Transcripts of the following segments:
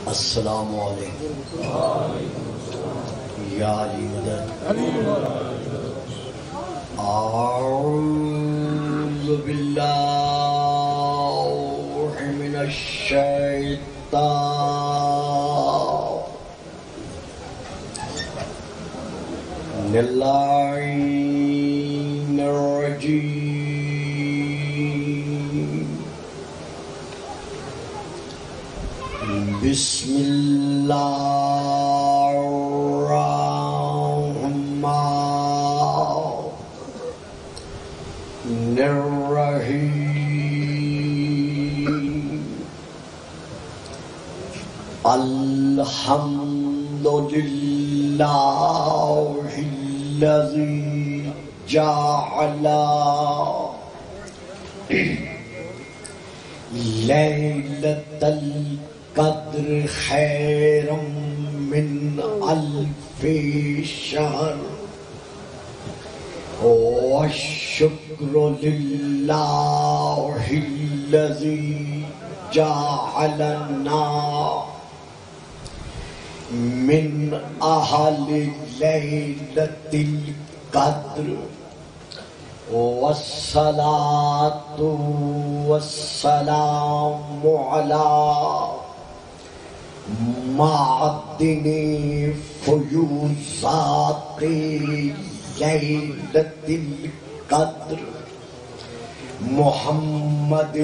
السلام علیکم یا علی مدد اعوذ باللہ من الشیطان اللعین الرجیم بسم اللہ الرحمن الرحیم الحمد للہ الذی جعل لیلۃ القدر خیر من الف شہر والشکر للہ الذی جعلنا من اہل لیلۃ القدر والصلاة والسلام علی معدن فیوضات لیلۃ القدر محمد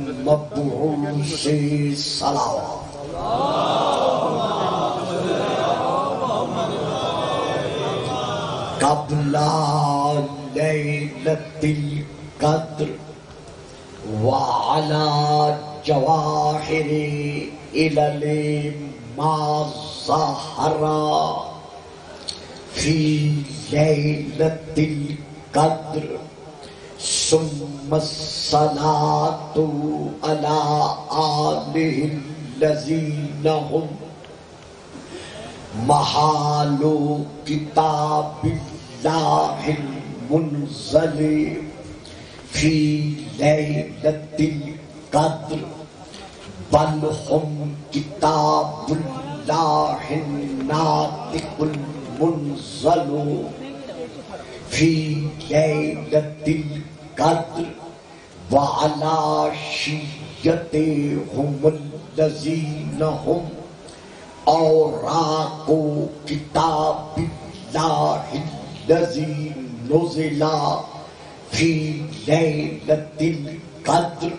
المبعوث صلوات قبل لیلۃ القدر وعلی جواہر علل ما ظہر فی لیلۃ القدر ثم الصلاة علی آلہ الذین هم محال کتاب اللہ المنزل فی لیلۃ القدر بل هم کتاب اللہ الناطق المنزل فی لیلۃ القدر وعلی شیعتهم الذین هم اوراق کتاب اللہ الذی نزل فی لیلۃ القدر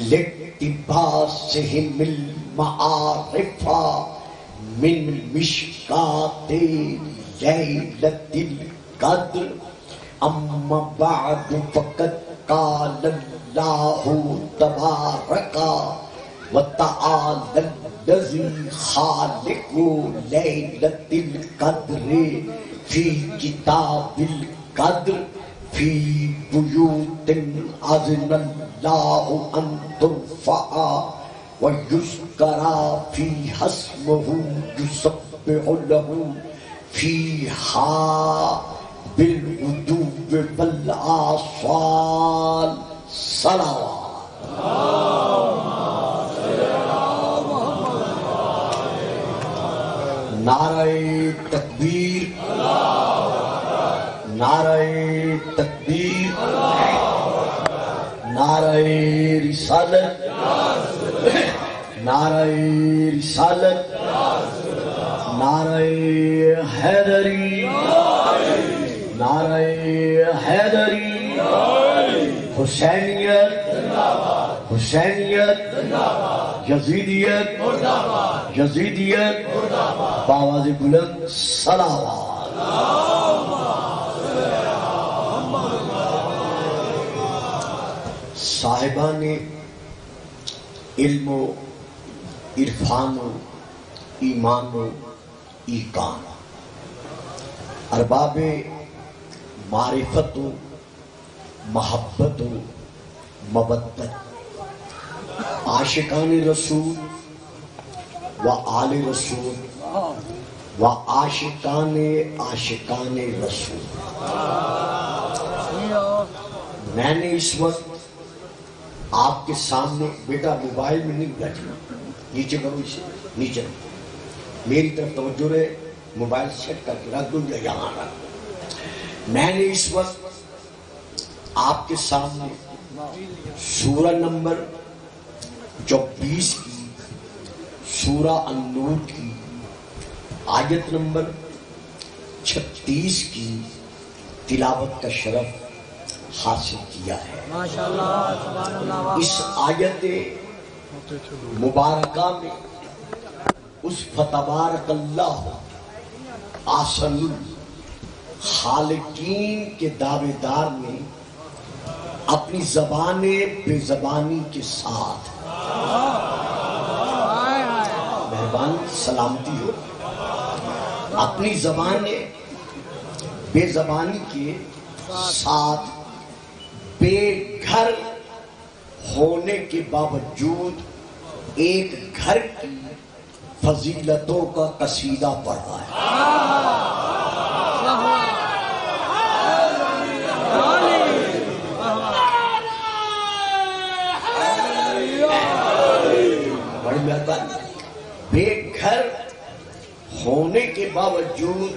لاقتباسہم المعارف من مشکات لیلۃ القدر اما بعد فقد قال اللہ تبارک وتعالی الذی خالق لیلۃ القدر فی کتاب القدر فی بیوت اذن اللہ ان ترفع ویذکر فیہا اسمہ یسبح لہ فیہا بالغدو والآصال صلوات نعرہ تکبیر نعرہ تکبیر نعرہ رسالت نعرہ رسالت نعرہ حیدری نعرہ حیدری حسینیت حسینیت یزیدیت یزیدیت بآواز بلند صلوات صاحبان علم و عرفان و ایمان و ایقان ارباب معرفت و محبت و مودت عاشقان رسول و آل رسول و عاشقان رسول میں نے اس وقت آپ کے سامنے بیٹا موبائل میں نہیں بیٹھنا نیچے کرو اسے، نیچے کرو، میری طرف توجہ رہے، موبائل سیٹ کر کے رکھ دو یا یہاں رکھ دو۔ میں نے اس وقت آپ کے سامنے سورہ نمبر 24 کی، سورہ النور کی آیت نمبر 36 کی تلاوت کا شرف حاصل کیا ہے۔ اس آیت مبارکہ میں اس فتبارک اللہ احسن الخالقین کے دعوے دار نے اپنی زبان بے زبانی کے ساتھ، مہربانی سلامتی ہو، اپنی زبان بے زبانی کے ساتھ بے گھر ہونے کے باوجود ایک گھر کی فضیلتوں کا قصیدہ پڑھا ہے۔ بڑی مہربانی، بے گھر ہونے کے باوجود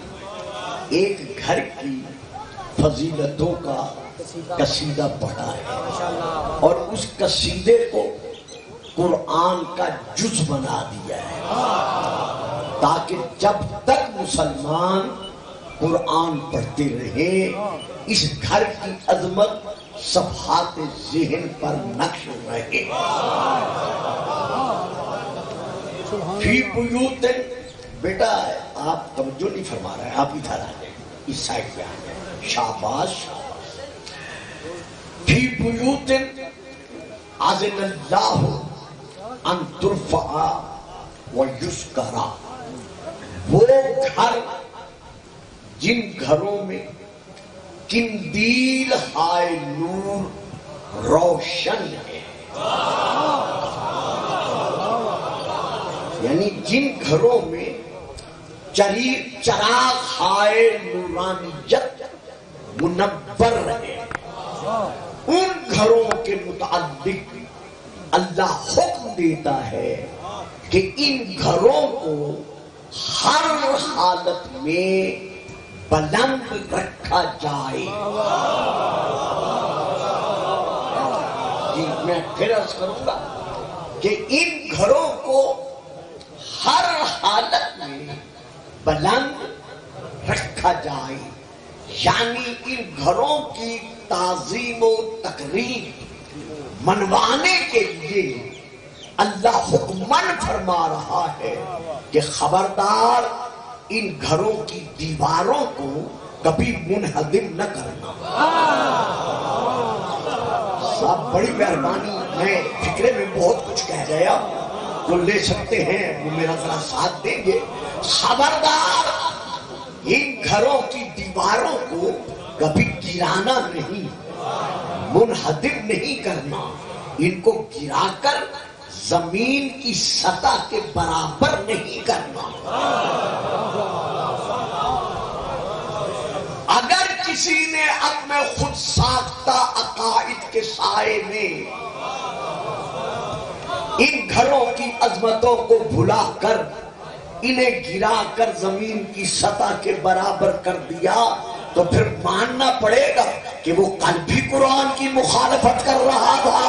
ایک گھر کی فضیلتوں کا قصیدہ پڑھا ہے، اور اس قصیدے کو قرآن کا جز بنا دیا ہے، تاکہ جب تک مسلمان قرآن پڑھتے رہے اس گھر کی عظمت صفحات ذہن پر نقش رہے۔ فی بیوت، بیٹا آپ توجہ نہیں فرما رہے، آپ ادھر آ جائیں، اس سائڈ پہ آ جائیں، شاباش۔ فی بیوت اذن اللہ ان ترفع ویذکر، وہ گھر جن گھروں میں قندیل ہائے نور روشن ہے، یعنی جن گھروں میں چراغ ہائے نورانیت منور رہے، ان گھروں کے متعلق اللہ حکم دیتا ہے کہ ان گھروں کو ہر حالت میں بلند رکھا جائے۔ میں پھر عرض کروں گا کہ ان گھروں کو ہر حالت میں بلند رکھا جائے، یعنی ان گھروں کی تعظیم و تقریم منوانے کے لیے اللہ حکمن فرما رہا ہے کہ خبردار ان گھروں کی دیواروں کو کبھی منہدم نہ کرنا۔ صاحب بڑی مہربانی، میں فکرے میں بہت کچھ کہہ گیا، جو لے سکتے ہیں وہ میرا ذرا ساتھ دیں گے۔ خبردار ان گھروں کی دیواروں کو کبھی گرانا نہیں، منہدم نہیں کرنا، ان کو گرا کر زمین کی سطح کے برابر نہیں کرنا۔ اگر کسی نے اپنے خود ساختہ عقائد کے سائے میں ان گھروں کی عظمتوں کو بھلا کر انہیں گرا کر زمین کی سطح کے برابر کر دیا تو پھر ماننا پڑے گا کہ وہ کل بھی قرآن کی مخالفت کر رہا تھا۔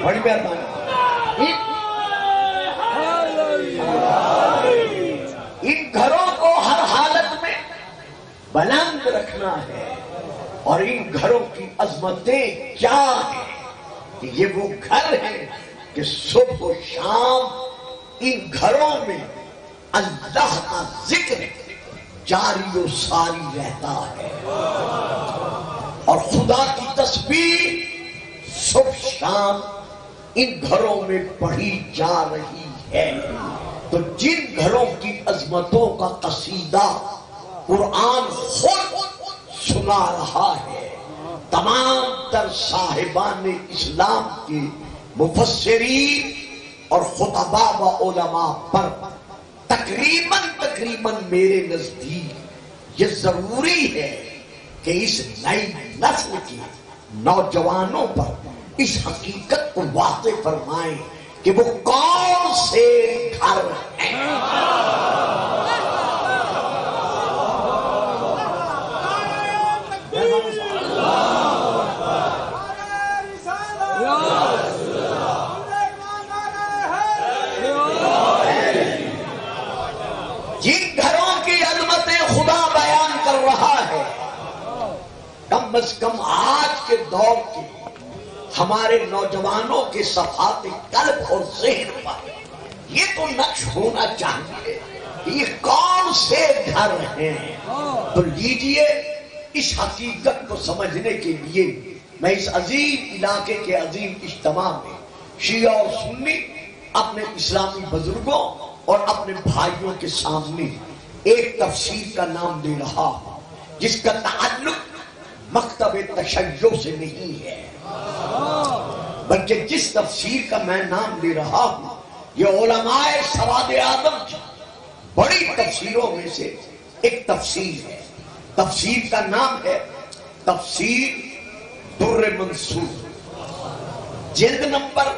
بڑی مہربانی، ان گھروں کو ہر حالت میں بلند رکھنا ہے، اور ان گھروں کی عظمتیں کیا ہیں کہ یہ وہ گھر ہیں کہ صبح و شام ان گھروں میں اللہ کا ذکر جاری و ساری رہتا ہے، اور خدا کی تسبیح صبح شام ان گھروں میں پڑھی جا رہی ہے۔ تو جن گھروں کی عظمتوں کا قصیدہ قرآن خود سنا رہا ہے، تمام تر صاحبان اسلام کے مفسرین اور خطباء و علماء پر تقریباً میرے نزدیک یہ ضروری ہے کہ اس نئی نسل کی نوجوانوں پر اس حقیقت کو واضح فرمائیں کہ وہ کون سے گھر ہیں۔ جن گھروں کی عظمتیں خدا بیان کر رہا ہے، کم از کم آج کے دور کے ہمارے نوجوانوں کے صفات قلب اور ذہن پر یہ تو نقش ہونا چاہیے یہ کون سے گھر ہیں۔ تو لیجئے اس حقیقت کو سمجھنے کے لیے میں اس عظیم علاقے کے عظیم اجتماع میں شیعہ اور سنی اپنے اسلامی بزرگوں اور اپنے بھائیوں کے سامنے ایک تفسیر کا نام دے رہا ہوں جس کا تعلق مکتب تشیع سے نہیں ہے، بلکہ جس تفسیر کا میں نام دے رہا ہوں یہ علماء سواد آدم کی بڑی تفسیروں میں سے ایک تفسیر ہے۔ تفسیر کا نام ہے تفسیر در منصور، جلد نمبر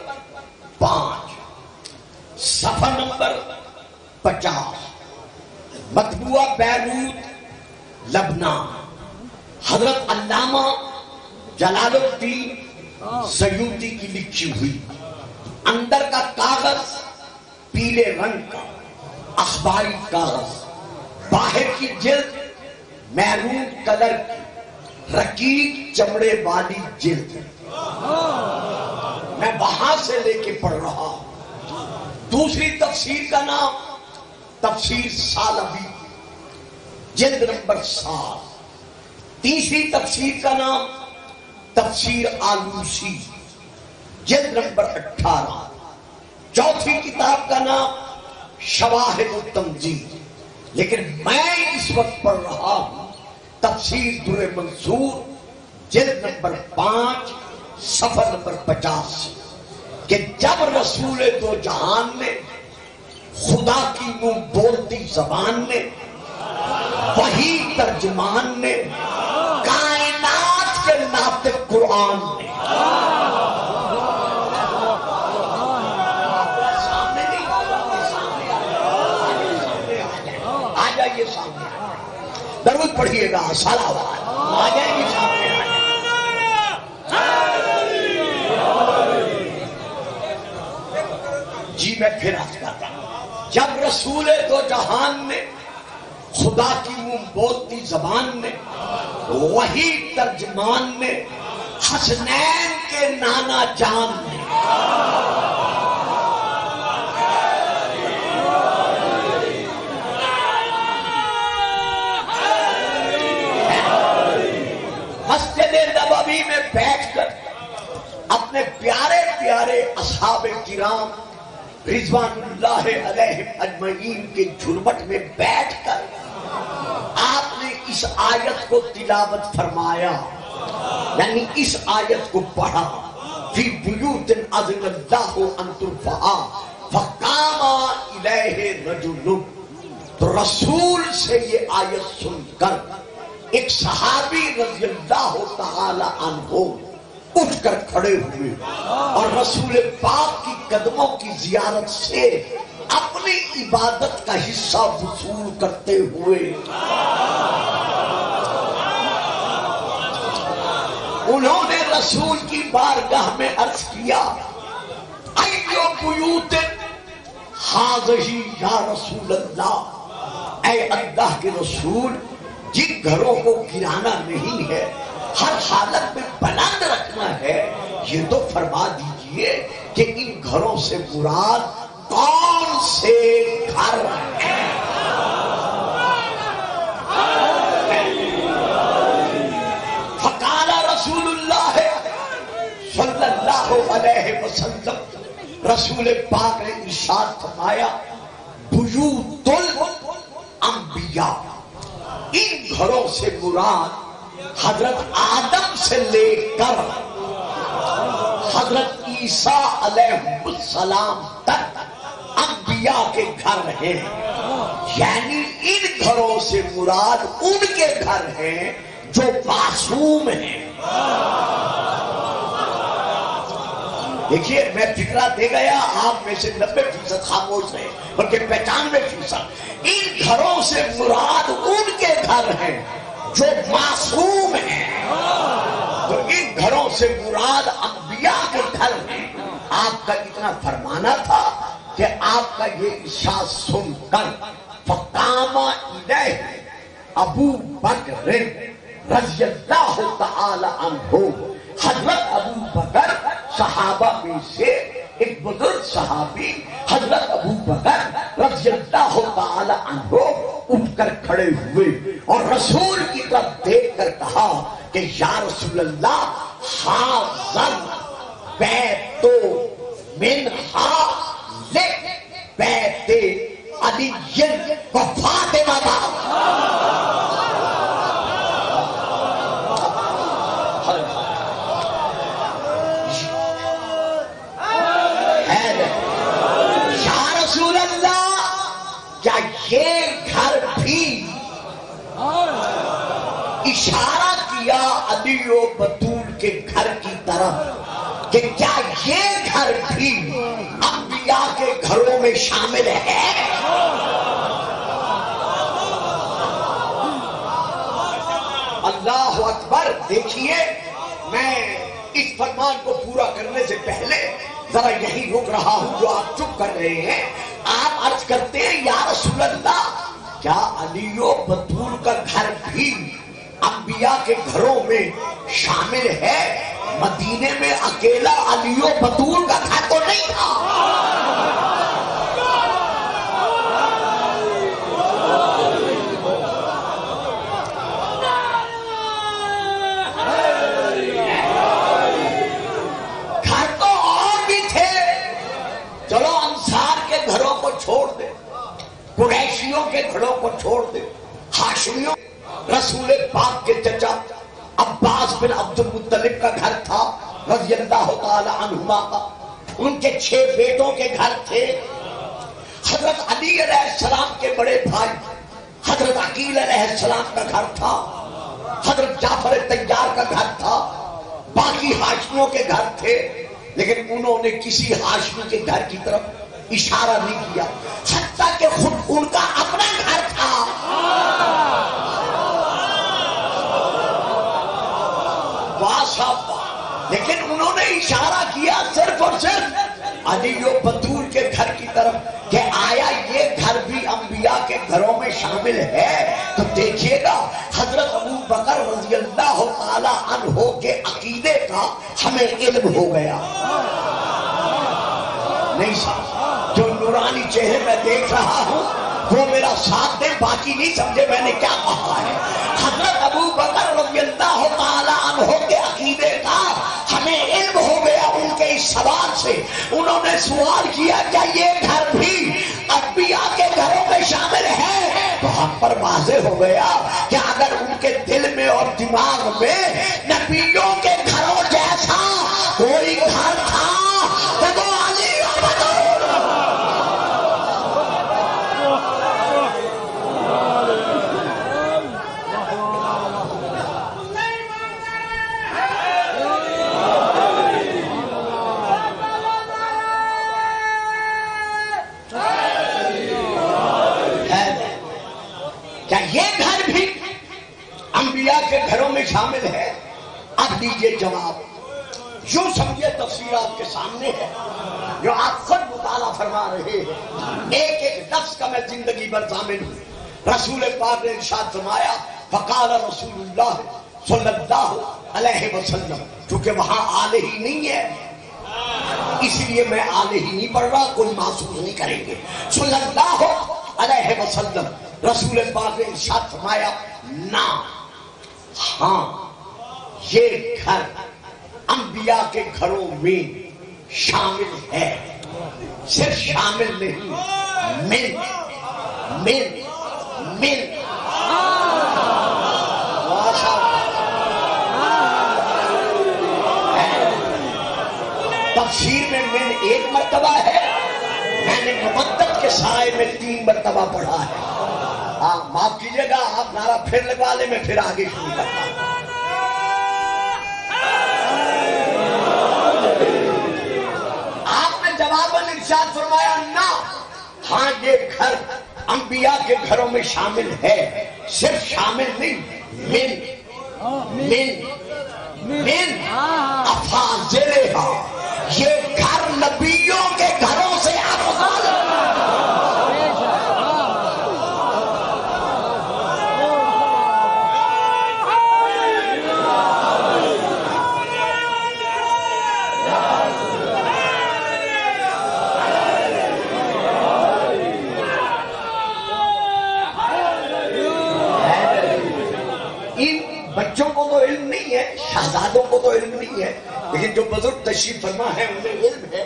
5، صفحہ نمبر 50، مطبوعہ بیروت لبنان، حضرت علامہ جلال الدین سیوطی کی لکھی ہوئی، اندر کا کاغذ پیلے رنگ کا اخباری کاغذ، باہر کی جلد میرون کلر کی رقیق چمڑے والی جلد۔ میں وہاں سے لے کے پڑھ رہا ہوں۔ دوسری تفسیر کا نام تفسیر سالبی، جلد نمبر 7۔ تیسری تفسیر کا نام تفسیر آلوسی، جلد نمبر 18۔ چوتھی کتاب کا نام شواہد التنزیل، لیکن میں اس وقت پڑھ رہا ہوں تفسیر در منصور، جلد نمبر 5، صفحہ نمبر 50، کہ جب رسول دو جہان نے خدا کی منہ بولتی زبان نے وہی ترجمان نے کائنات کے ناطق قرآن نے آ جائیے سامنے، درود پڑھیے گا، صلوات آ جائیں گے سامنے۔ جی میں پھر عرض کرتا ہوں، جب رسول دو جہان نے خدا کی منہ بولتی زبان نے وہی ترجمان نے حسنین کے نانا جان نے مسجد نبوی میں بیٹھ کر اپنے پیارے پیارے اصحاب کرام رضوان اللہ علیہم اجمعین کے جھرمٹ میں بیٹھ کر آپ نے اس آیت کو تلاوت فرمایا، یعنی اس آیت کو پڑھا، فی بیوت اذن اللہ ان ترفع فقام الیہ رجل۔ تو رسول سے یہ آیت سن کر ایک صحابی رضی اللہ تعالی عنہ اٹھ کر کھڑے ہوئے اور رسول پاک کی قدموں کی زیارت سے اپنی عبادت کا حصہ وصول کرتے ہوئے انہوں نے رسول کی بارگاہ میں عرض کیا، ایو بیوت ہذہی یا رسول اللہ، اے اللہ کے رسول جن گھروں کو گرانا نہیں ہے، ہر حالت میں بلند رکھنا ہے، یہ تو فرما دیجئے کہ ان گھروں سے مراد کون سے گھر ہیں۔ فقال رسول اللہ صلی اللہ علیہ وسلم، رسول پاک نے ارشاد فرمایا، بیوت الانبیاء، ان گھروں سے مراد حضرت آدم سے لے کر حضرت عیسیٰ علیہ السلام تک انبیاء کے گھر ہیں، یعنی ان گھروں سے مراد ان کے گھر ہیں جو معصوم ہیں. دیکھیے میں فکرہ دے گیا، آپ میں سے 90% خاموش رہے بلکہ 95%. ان گھروں سے مراد ان کے گھر ہیں جو معصوم ہیں. تو ان گھروں سے مراد انبیاء کے گھر ہیں. آپ کا اتنا فرمانا تھا کہ آپ کا یہ ارشاد سن کر فقام الیہ ابو بکر رضی اللہ تعالی عنہ، حضرت ابو بکر صحابہ میں سے ایک بزرگ صحابی حضرت ابو بکر رضی اللہ تعالی عنہ اٹھ کر کھڑے ہوئے اور رسول کی طرف دیکھ کر کہا کہ یا رسول اللہ، حاضر بیت من حاضر بیت علی و فاطمہ. یہ گھر بھی اشارہ کیا علی و بطول کے گھر کی طرف کہ کیا یہ گھر بھی انبیاء کے گھروں میں شامل ہے؟ اللہ اکبر. دیکھیے میں اس فرمان کو پورا کرنے سے پہلے ذرا یہی رک رہا ہوں جو آپ چپ کر رہے ہیں. آپ عرض کرتے ہیں یا رسول اللہ، کیا علی و بطول کا گھر بھی انبیاء کے گھروں میں شامل ہے؟ مدینے میں اکیلا علی و بطول کا گھر تو نہیں تھا. چھوڑ دے، قریشیوں کے گھروں کو چھوڑ دے، ہاشمیوں. رسول پاک کے چچا عباس بن عبد المطلب کا گھر تھا رضی اللہ تعالی عنہما کا. ان کے 6 بیٹوں کے گھر تھے. حضرت علی علیہ السلام کے بڑے بھائی حضرت عقیل علیہ السلام کا گھر تھا. حضرت جعفر طیار کا گھر تھا. باقی ہاشمیوں کے گھر تھے، لیکن انہوں نے کسی ہاشمی کے گھر کی طرف اشارہ نہیں کیا، حتیٰ کہ خود ان کا اپنا گھر تھا. واہ صاحب، لیکن انہوں نے اشارہ کیا صرف اور صرف علی و بطول کے گھر کی طرف کہ آیا یہ گھر بھی انبیاء کے گھروں میں شامل ہے. تو دیکھیے گا حضرت ابو بکر رضی اللہ تعالی عنہ کے عقیدے کا ہمیں علم ہو گیا. نہیں صاحب، جو نورانی چہرے میں دیکھ رہا ہوں وہ میرا ساتھ دیں، باقی نہیں سمجھے میں نے کیا کہا ہے. حضرت ابو بکر رضی اللہ تعالی عنہ کے عقیدے کا ہمیں علم ہو گیا ان کے اس سوال سے. انہوں نے سوال کیا کیا یہ گھر بھی انبیاء کے گھروں میں شامل ہے؟ تو ہم پر واضح ہو گیا کہ اگر ان کے دل میں اور دماغ میں نبیوں کے گھروں جیسا کوئی گھر تھا تو وہ علی و بطول. کیا یہ گھر بھی انبیاء کے گھروں میں شامل ہے؟ اب دیجئے جواب. یوں سمجھے تفسیر آپ کے سامنے ہے جو آپ خود مطالعہ فرما رہے ہیں. ایک ایک لفظ کا میں زندگی بھر ضامن ہوں. رسول پاک نے ارشاد فرمایا فقال رسول اللہ صلی اللہ علیہ وسلم. چونکہ وہاں آلہ ہی نہیں ہے اس لیے میں آلہ ہی نہیں پڑھ رہا، کوئی محسوس نہیں کریں گے. صلی اللہ علیہ وسلم رسول پاک نے ارشاد فرمایا نہ، ہاں یہ گھر انبیاء کے گھروں میں شامل ہے. صرف شامل نہیں، مل مل مل. تفسیر میں من ایک مرتبہ ہے، میں نے مبدت کے سائے میں 3 مرتبہ پڑھا ہے. آپ معاف کیجئے گا، آپ نعرہ پھر لگوا لیں، میں پھر آگے شروع کرتا ہوں. یہ گھر انبیاء کے گھروں میں شامل ہے، صرف شامل نہیں، من افاضلہا، یہ گھر نبیوں کے گھروں سے افضل ہے۔ بچوں کو تو علم نہیں ہے، شہزادوں کو تو علم نہیں ہے، لیکن جو بزرگ تشریف فرما ہے انہیں علم ہے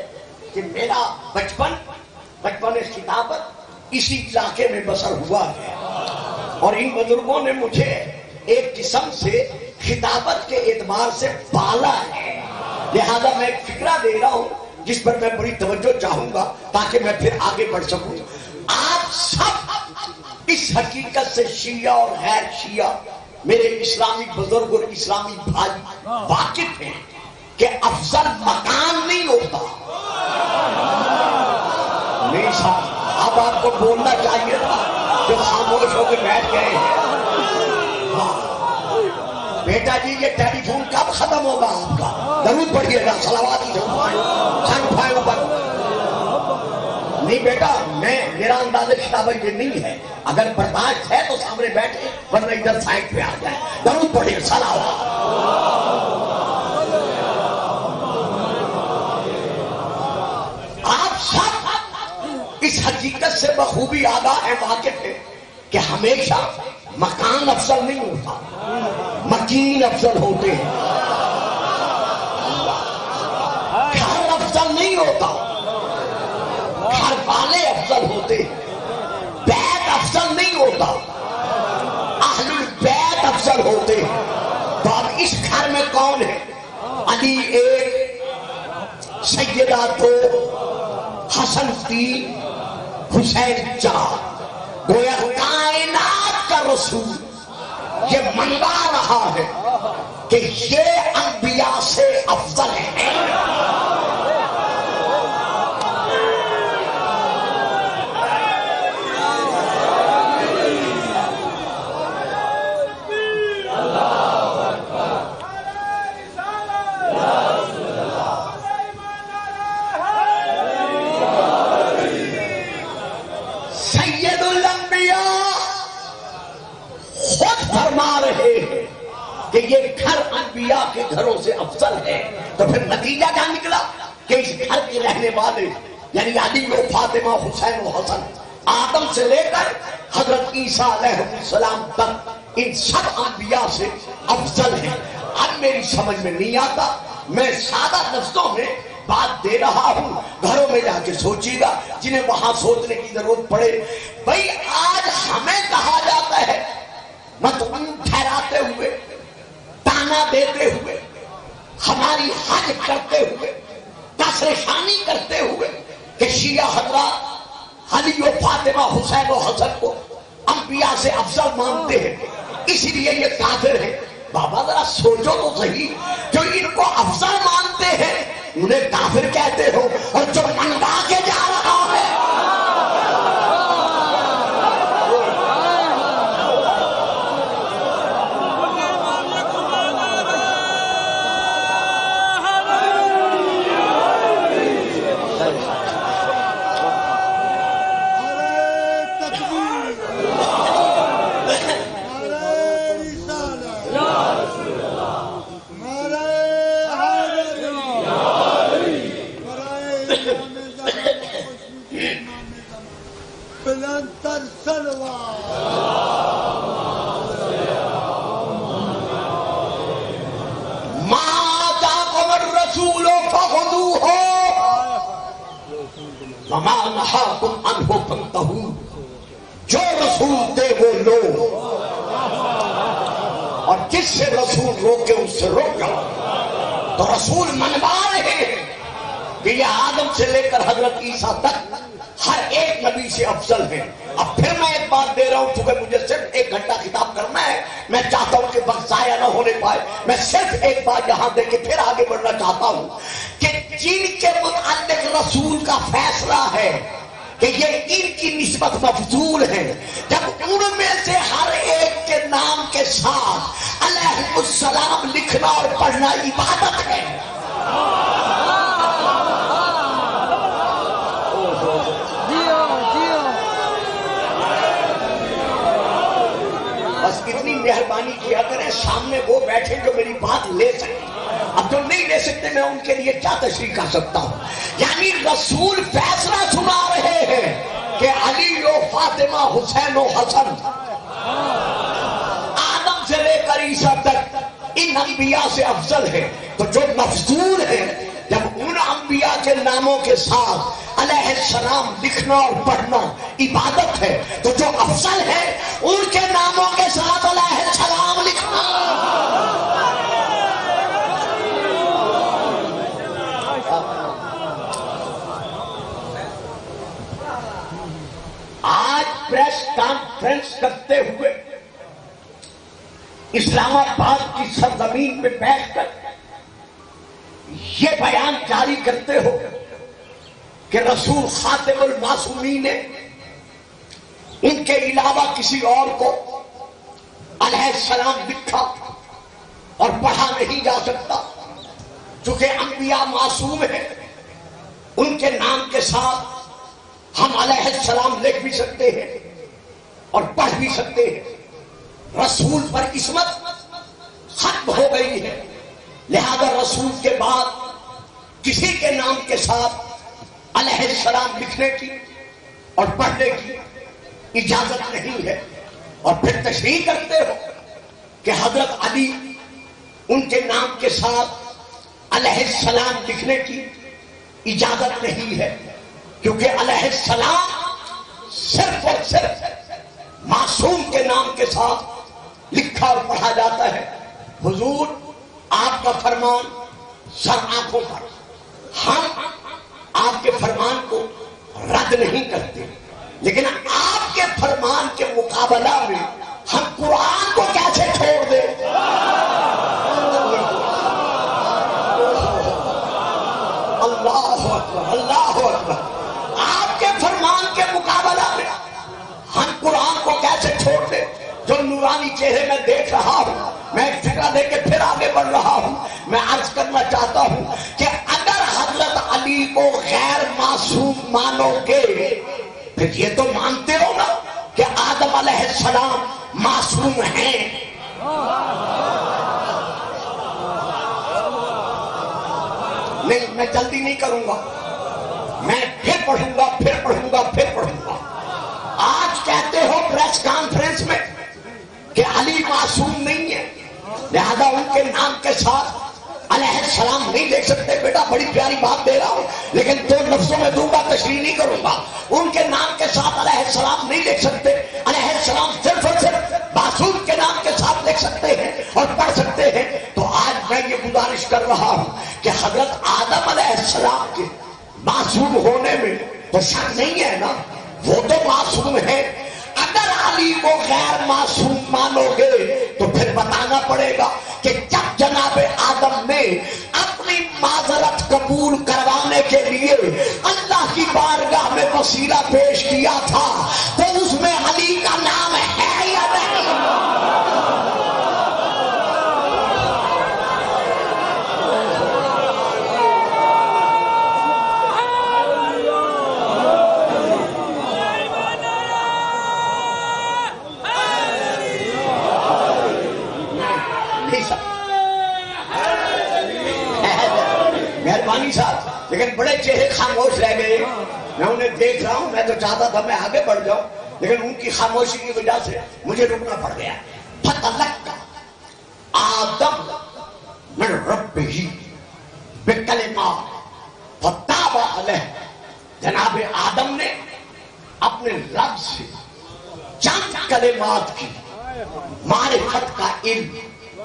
کہ میرا بچپن خطابت اسی علاقے میں بسر ہوا ہے، اور ان بزرگوں نے مجھے ایک قسم سے خطابت کے اعتبار سے پالا ہے، لہذا میں ایک فکرہ دے رہا ہوں جس پر میں بڑی توجہ چاہوں گا تاکہ میں پھر آگے بڑھ سکوں۔ آپ سب اس حقیقت سے شیعہ اور غیر شیعہ میرے اسلامی بزرگ اور اسلامی بھائی واقف ہیں کہ افضل مکان نہیں ہوتا۔ نہیں صاحب، اب آپ کو بولنا چاہیے تھا جو خاموش ہو کے بیٹھ گئے ہیں۔ بیٹا جی یہ ٹیلی فون کب ختم ہوگا آپ کا؟ درود پڑھیے گا، صلوات اٹھائے اوپر۔ نہیں بیٹا، میرا انداز خطابت یہ نہیں ہے، اگر برداشت ہے تو سامنے بیٹھے، ورنہ ادھر سائڈ پہ آ جائے۔ درود پڑھیے، صلوات۔ آپ سب اس حقیقت سے بخوبی آگاہ ہے، واقف ہے کہ ہمیشہ مکان افضل نہیں ہوتا، مکین افضل ہوتے ہیں۔ گھر افضل نہیں ہوتا، گھر والے افضل ہوتے ہیں۔ بیت افضل نہیں ہوتا، اہل البیت افضل ہوتے ہیں۔ تو اب اس گھر میں کون ہے؟ علی ایک، سیدہ دو، حسن تین، حسین چار۔ گویا کائنات کا رسول یہ منوا رہا ہے کہ یہ انبیاء سے افضل ہے۔ کہ یہ گھر انبیاء کے گھروں سے افضل ہے، تو پھر نتیجہ کیا نکلا کہ اس گھر کے رہنے والے یعنی علی و فاطمہ، حسین و حسن، آدم سے لے کر حضرت عیسیٰ علیہ السلام تک ان سب انبیاء سے افضل ہیں۔ اب میری سمجھ میں نہیں آتا، میں سادہ لفظوں میں بات دے رہا ہوں، گھروں میں جا کے سوچیے گا جنہیں وہاں سوچنے کی ضرورت پڑے۔ بھئی آج ہمیں کہا جاتا ہے مطمئن ٹھہراتے ہوئے، تانا دیتے ہوئے، ہماری حج کرتے ہوئے، کثرشانی کرتے ہوئے کہ شیعہ حضرات علی و فاطمہ، حسین و حسن کو انبیاء سے افضل مانتے ہیں، اس لیے یہ کافر ہیں۔ بابا ذرا سوچو تو صحیح، جو ان کو افضل مانتے ہیں انہیں کافر کہتے ہو، اور جو منوا کے جا رہا ہے وما نہاکم عنہ فانتہوا، جو رسول دے وہ لو، اور جس سے رسول روکے اس سے روکا۔ تو رسول منوا رہے ہیں کہ یہ آدم سے لے کر حضرت عیسیٰ تک ہر ایک نبی سے افضل ہے۔ اب پھر میں ایک بات دے رہا ہوں، چونکہ مجھے صرف 1 گھنٹہ خطاب کرنا ہے، میں چاہتا ہوں کہ وقت ضائع نہ ہونے پائے، میں صرف ایک بات یہاں دے کے پھر آگے بڑھنا چاہتا ہوں کہ جن کے متعلق رسول کا فیصلہ ہے کہ یہ ان کی نسبت مفضول ہے، جب ان میں سے ہر ایک کے نام کے ساتھ علیہ السلام لکھنا اور پڑھنا عبادت ہے۔ بس اتنی مہربانی کیا کریں، سامنے وہ بیٹھے جو میری بات لے سکیں، اب جو نہیں لے سکتے میں ان کے لیے کیا تشریح کر سکتا ہوں۔ یعنی رسول فیصلہ سنا رہے ہیں کہ علی و فاطمہ حسین و حسن آدم سے لے کر عیسیٰ تک ان انبیاء سے افضل ہے، تو جو مفضول ہے جب ان انبیاء کے ناموں کے ساتھ علیہ السلام لکھنا اور پڑھنا عبادت ہے، تو جو افضل ہے ان کے ناموں کے ساتھ علیہ السلام لکھنا۔ آج پریس کانفرنس کرتے ہوئے اسلام آباد کی سرزمین پہ بیٹھ کر یہ بیان جاری کرتے ہو کہ رسول خاتم المعصومین نے ان کے علاوہ کسی اور کو علیہ السلام لکھا اور پڑھا نہیں جا سکتا، چونکہ انبیاء معصوم ہیں، ان کے نام کے ساتھ ہم علیہ السلام لکھ بھی سکتے ہیں اور پڑھ بھی سکتے ہیں۔ رسول پر عصمت ختم ہو گئی ہے، لہذا رسول کے بعد کسی کے نام کے ساتھ علیہ السلام لکھنے کی اور پڑھنے کی اجازت نہیں ہے۔ اور پھر تشریح کرتے ہو کہ حضرت علی ان کے نام کے ساتھ علیہ السلام لکھنے کی اجازت نہیں ہے، کیونکہ علیہ السلام صرف اور صرف معصوم کے نام کے ساتھ لکھا اور پڑھا جاتا ہے۔ حضور آپ کا فرمان سر آنکھوں پر، ہم آپ کے فرمان کو رد نہیں کرتے، لیکن آپ کے فرمان کے مقابلہ میں ہم قرآن کو کیسے چھوڑ دیں؟ اللہ اکبر، اللہ اکبر۔ آپ کے فرمان کے مقابلہ میں ہم قرآن کو کیسے چھوڑ دیں؟ جو نورانی چہرے میں دیکھ رہا ہوں، میں ایک فکرہ دے کے پھر آگے بڑھ رہا ہوں، میں عرض کرنا چاہتا ہوں کہ اگر حضرت علی کو غیر معصوم مانو گے پھر یہ تو مانتے ہو نا کہ آدم علیہ السلام معصوم ہیں۔ نہیں، میں جلدی نہیں کروں گا، میں پھر پڑھوں گا، پھر پڑھوں گا، پھر پڑھوں گا۔ آج کہتے ہو پریس کانفرنس میں کہ علی معصوم نہیں ہے، لہذا ان کے نام کے ساتھ علیہ السلام نہیں لکھ سکتے۔ بیٹا بڑی پیاری بات دے رہا ہوں، لیکن دو لفظوں میں دوں گا، تشریح نہیں کروں گا۔ ان کے نام کے ساتھ علیہ السلام نہیں لکھ سکتے، علیہ السلام صرف اور صرف معصوم کے نام کے ساتھ لکھ سکتے ہیں اور پڑھ سکتے ہیں۔ تو آج میں یہ گزارش کر رہا ہوں کہ حضرت آدم علیہ السلام کے معصوم ہونے میں تو شک نہیں ہے نا، وہ تو معصوم ہے۔ اگر علی کو غیر معصوم مانو گے تو پھر بتانا پڑے گا کہ جب جناب آدم نے اپنی معذرت قبول کروانے کے لیے اللہ کی بارگاہ میں وسیلہ پیش کیا تھا تو اس میں علی کا نام ہے یا نہیں؟ مہربانی صاحب، لیکن بڑے چہرے خاموش رہ گئے، میں انہیں دیکھ رہا ہوں۔ میں تو چاہتا تھا میں آگے بڑھ جاؤں، لیکن ان کی خاموشی کی وجہ سے مجھے رکنا پڑ گیا۔ فَتَلَقَّى آدَمُ مِن رَبِّهِ بِکَلِمَاتٍ فَتَابَ عَلَيْهِ، جناب آدم نے اپنے رب سے چند کلمات کی معرفت کا علم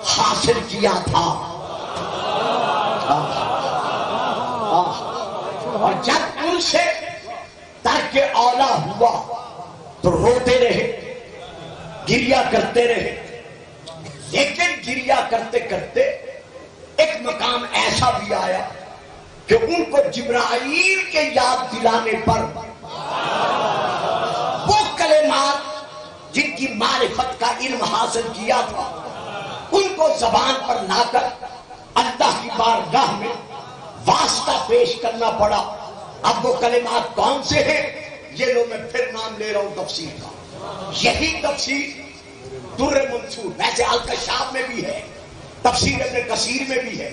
حاصل کیا تھا، اور جب ان سے ترک اولا ہوا تو روتے رہے، گریا کرتے رہے، لیکن گریا کرتے کرتے ایک مقام ایسا بھی آیا کہ ان کو جبرائیل کے یاد دلانے پر وہ کلمات جن کی معرفت کا علم حاصل کیا تھا ان کو زبان پر لا کر اللہ کی بارگاہ میں واسطہ پیش کرنا پڑا. اب وہ کلمات کون سے ہیں؟ یہ لو میں پھر نام لے رہا ہوں تفسیر کا. یہی تفسیر در منصور ویسے الکشاف میں بھی ہے, تفسیر ابن کثیر میں بھی ہے,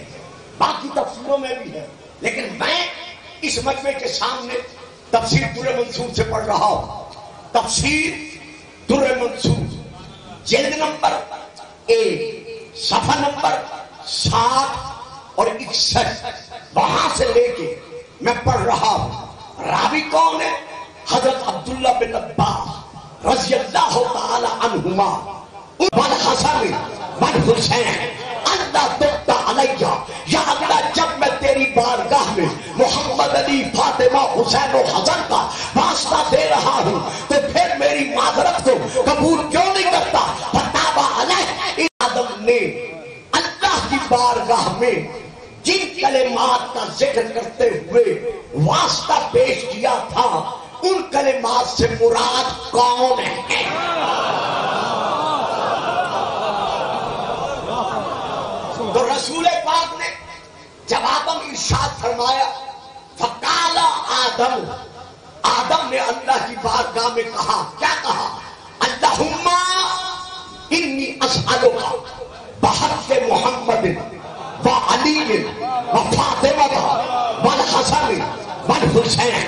باقی تفسیروں میں بھی ہے, لیکن میں اس مجمع کے سامنے تفسیر در منصور سے پڑھ رہا ہوں. تفسیر در منصور جلد نمبر 1 صفحہ نمبر 60 اور 61 وہاں سے لے کے میں پڑھ رہا ہوں. راوی کون ہے؟ حضرت عبداللہ بن عباس رضی اللہ تعالی عنہما والحسن والحسین اللہ تبتا علیہ. یا اللہ جب میں تیری بارگاہ میں محمد علی فاطمہ حسین و حسن کا واسطہ دے رہا ہوں تو پھر میری معذرت کو قبول کیوں نہیں کرتا؟ فتابہ علیہ. آدم نے اللہ کی بارگاہ میں جن کلمات کا ذکر کرتے ہوئے واسطہ پیش کیا تھا ان کلمات سے مراد کون ہے؟ تو رسول پاک نے جب آدم ارشاد فرمایا فقال آدم, آدم نے اللہ کی بارگاہ میں کہا, کیا کہا؟ اللہم انی اسألک بحق محمد وعلی وفاطمہ والحسن والحسین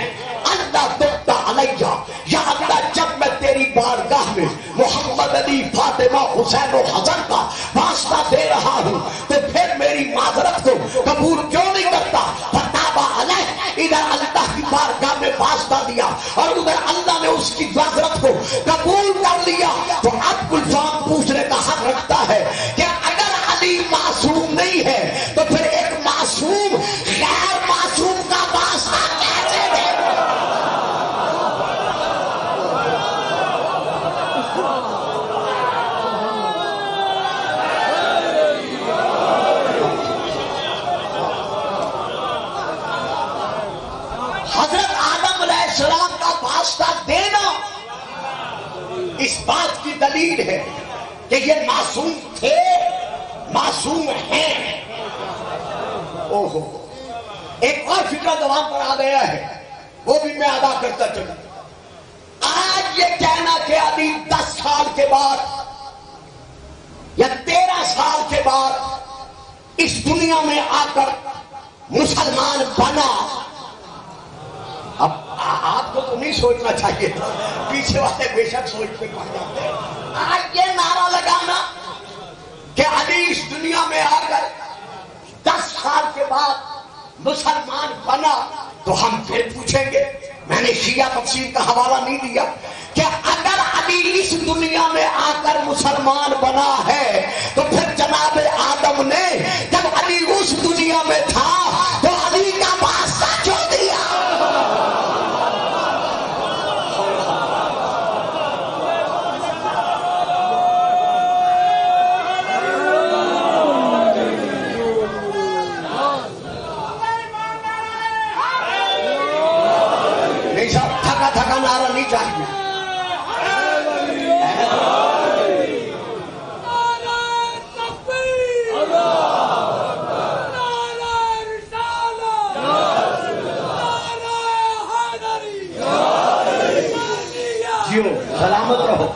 اللہ تبتا علیہ. یا اللہ جب میں تیری بارگاہ میں محمد علی فاطمہ حسین و حسن کا واسطہ دے رہا ہوں تو پھر میری معذرت کو قبول کیوں نہیں کرتا؟ فتابہ علیہ. ادھر اللہ کی بارگاہ میں واسطہ دیا اور ادھر اللہ نے اس کی معذرت کو قبول کر لیا. تو اب گلفام پوچھنے کا حق رکھتا ہے کہ اگر علی معصوم نہیں ہے تو پھر ایک معصوم غیر معصوم کا واسطہ کیسے دے؟ حضرت آدم علیہ السلام کا واسطہ دینا اس بات کی دلیل ہے کہ یہ معصوم تھے, معصوم ہیں. اوہو, ایک اور فکرہ زبان پر آ گیا ہے, وہ بھی میں ادا کرتا چلوں. آج یہ کہنا کہ علی 10 سال کے بعد یا 13 سال کے بعد اس دنیا میں آ کر مسلمان بنا, اب آپ کو تو نہیں سوچنا چاہیے تھا, پیچھے والے بے شک سوچ پہ پڑ جاتے ہیں. آج یہ نعرہ لگانا کہ علی اس دنیا میں آ کر 10 سال کے بعد مسلمان بنا, تو ہم پھر پوچھیں گے, میں نے شیعہ تفسیر کا حوالہ نہیں دیا, کہ اگر علی اس دنیا میں آ کر مسلمان بنا ہے تو پھر جناب آدم نے جب علی اس دنیا میں تھا تو علی کا واسطہ کیوں دیا؟ تھکا نعرہ نہیں چاہیے. جیو سلامت رہو.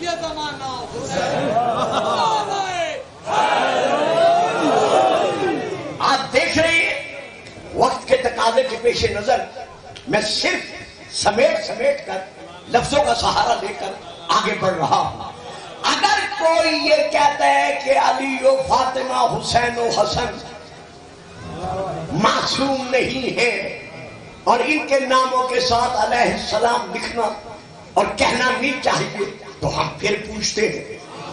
یہ زمانہ آپ دیکھ رہے ہیں وقت کے تقاضے کے پیش نظر میں صرف سمیٹ کر لفظوں کا سہارا لے کر آگے بڑھ رہا ہوں. اگر کوئی یہ کہتا ہے کہ علی و فاطمہ حسین و حسن معصوم نہیں ہے اور ان کے ناموں کے ساتھ علیہ السلام لکھنا اور کہنا نہیں چاہیے, تو ہم پھر پوچھتے ہیں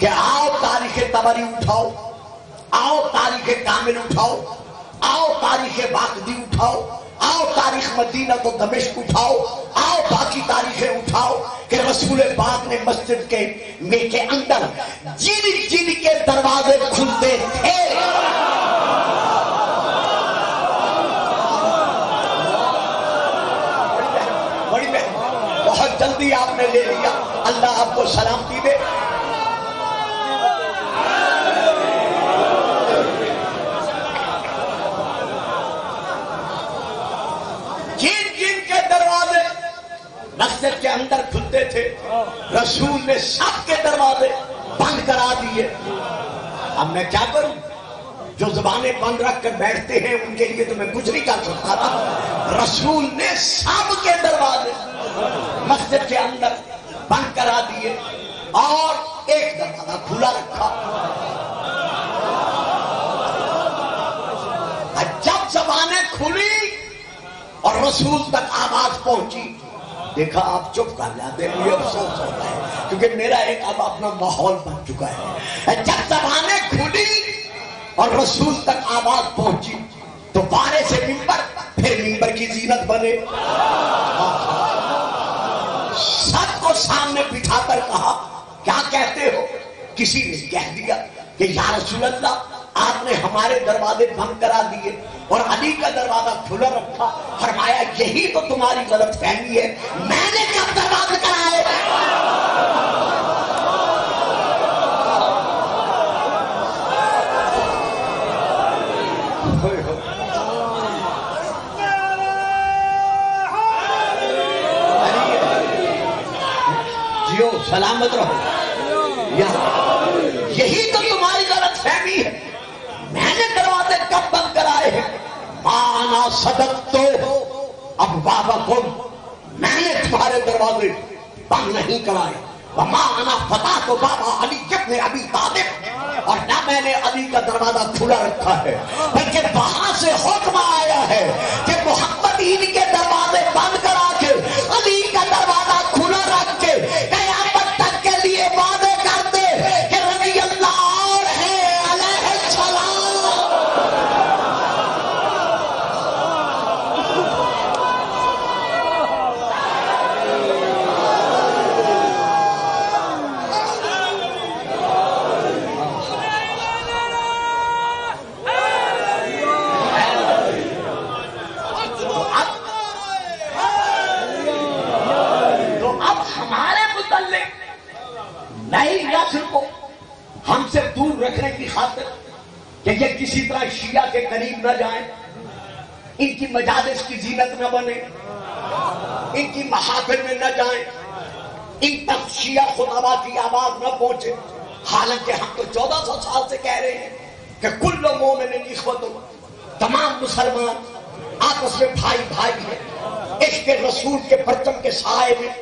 کہ آؤ تاریخ طبری اٹھاؤ، آؤ تاریخ کامل اٹھاؤ، آؤ تاریخ باقدی اٹھاؤ، آؤ تاریخ مدینہ تو دمشق اٹھاؤ، آؤ باقی تاریخیں اٹھاؤ کہ رسول پاک نے مسجد کے اندر جن جن کے دروازے کھلتے تھے بڑی بہت جلدی آپ نے لے لیا، اللہ آپ کو سلامتی دے۔ مسجد کے اندر کھلتے تھے رسول نے سب کے دروازے بند کرا دیے۔ اب میں کیا کروں؟ جو زبانیں بند رکھ کر بیٹھتے ہیں ان کے لیے تو میں کچھ نہیں کر سکتا تھا۔ رسول نے سب کے دروازے مسجد کے اندر بند کرا دیے اور ایک دروازہ کھلا رکھا۔ جب زبانیں کھلی اور رسول تک آواز پہنچی، دیکھا آپ چپ کر جاتے، مجھے افسوس ہوتا ہے کیونکہ میرا ایک اب اپنا ماحول بن چکا ہے۔ جب زبانیں کھلی اور رسول تک آواز پہنچی تو بارے سے ممبر، پھر ممبر کی زینت بنے۔ سب کو سامنے بٹھا کر کہا کیا کہتے ہو؟ کسی نے کہہ دیا کہ یا رسول اللہ آپ نے ہمارے دروازے بند کرا دیے اور علی کا دروازہ کھلا رکھا۔ فرمایا یہی تو تمہاری غلط فہمی ہے، میں نے کب دروازے کرائے؟ جیو سلامت رہو، یہی تو تمہاری غلط فہمی ہے، میں نے دروازے کب بند کرائے ہیں؟ مانا صدق تو اب بابا کن، میں نے تمہارے دروازے بند نہیں کرائے۔ مانا فتح تو بابا علی ابن ابی طالب، اور نہ میں نے علی کا دروازہ کھلا رکھا ہے، بلکہ وہاں سے حکم آیا ہے کہ محمد ان کے دروازے بند کرا کے علی کا دروازہ کھلا رکھ کے قیامت تک کے لیے وعدے کرتے کہ رضی اللہ اور ہے علیہ السلام۔ نئی نسل کو ہم سے دور رکھنے کی خاطر کہ یہ کسی طرح شیعہ کے قریب نہ جائیں، ان کی مجالس کی زینت نہ بنے، ان کی محافل میں نہ جائیں، ان تک شیعہ خطبہ کی آواز نہ پہنچے۔ حالانکہ ہم تو 1400 سال سے کہہ رہے ہیں کہ کل مومن اخوۃ، تمام مسلمان آپس میں بھائی بھائی ہیں، عشق رسول کے پرچم کے سائے میں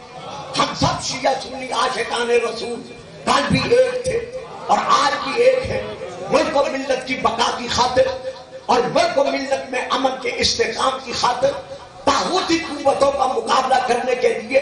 ہم سب شیعہ سنی عاشقان رسول کل بھی ایک تھے اور آج بھی ایک ہے۔ ملک و ملت کی بقا کی خاطر اور ملک و ملت میں امن کے استحکام کی خاطر طاغوتی قوتوں کا مقابلہ کرنے کے لیے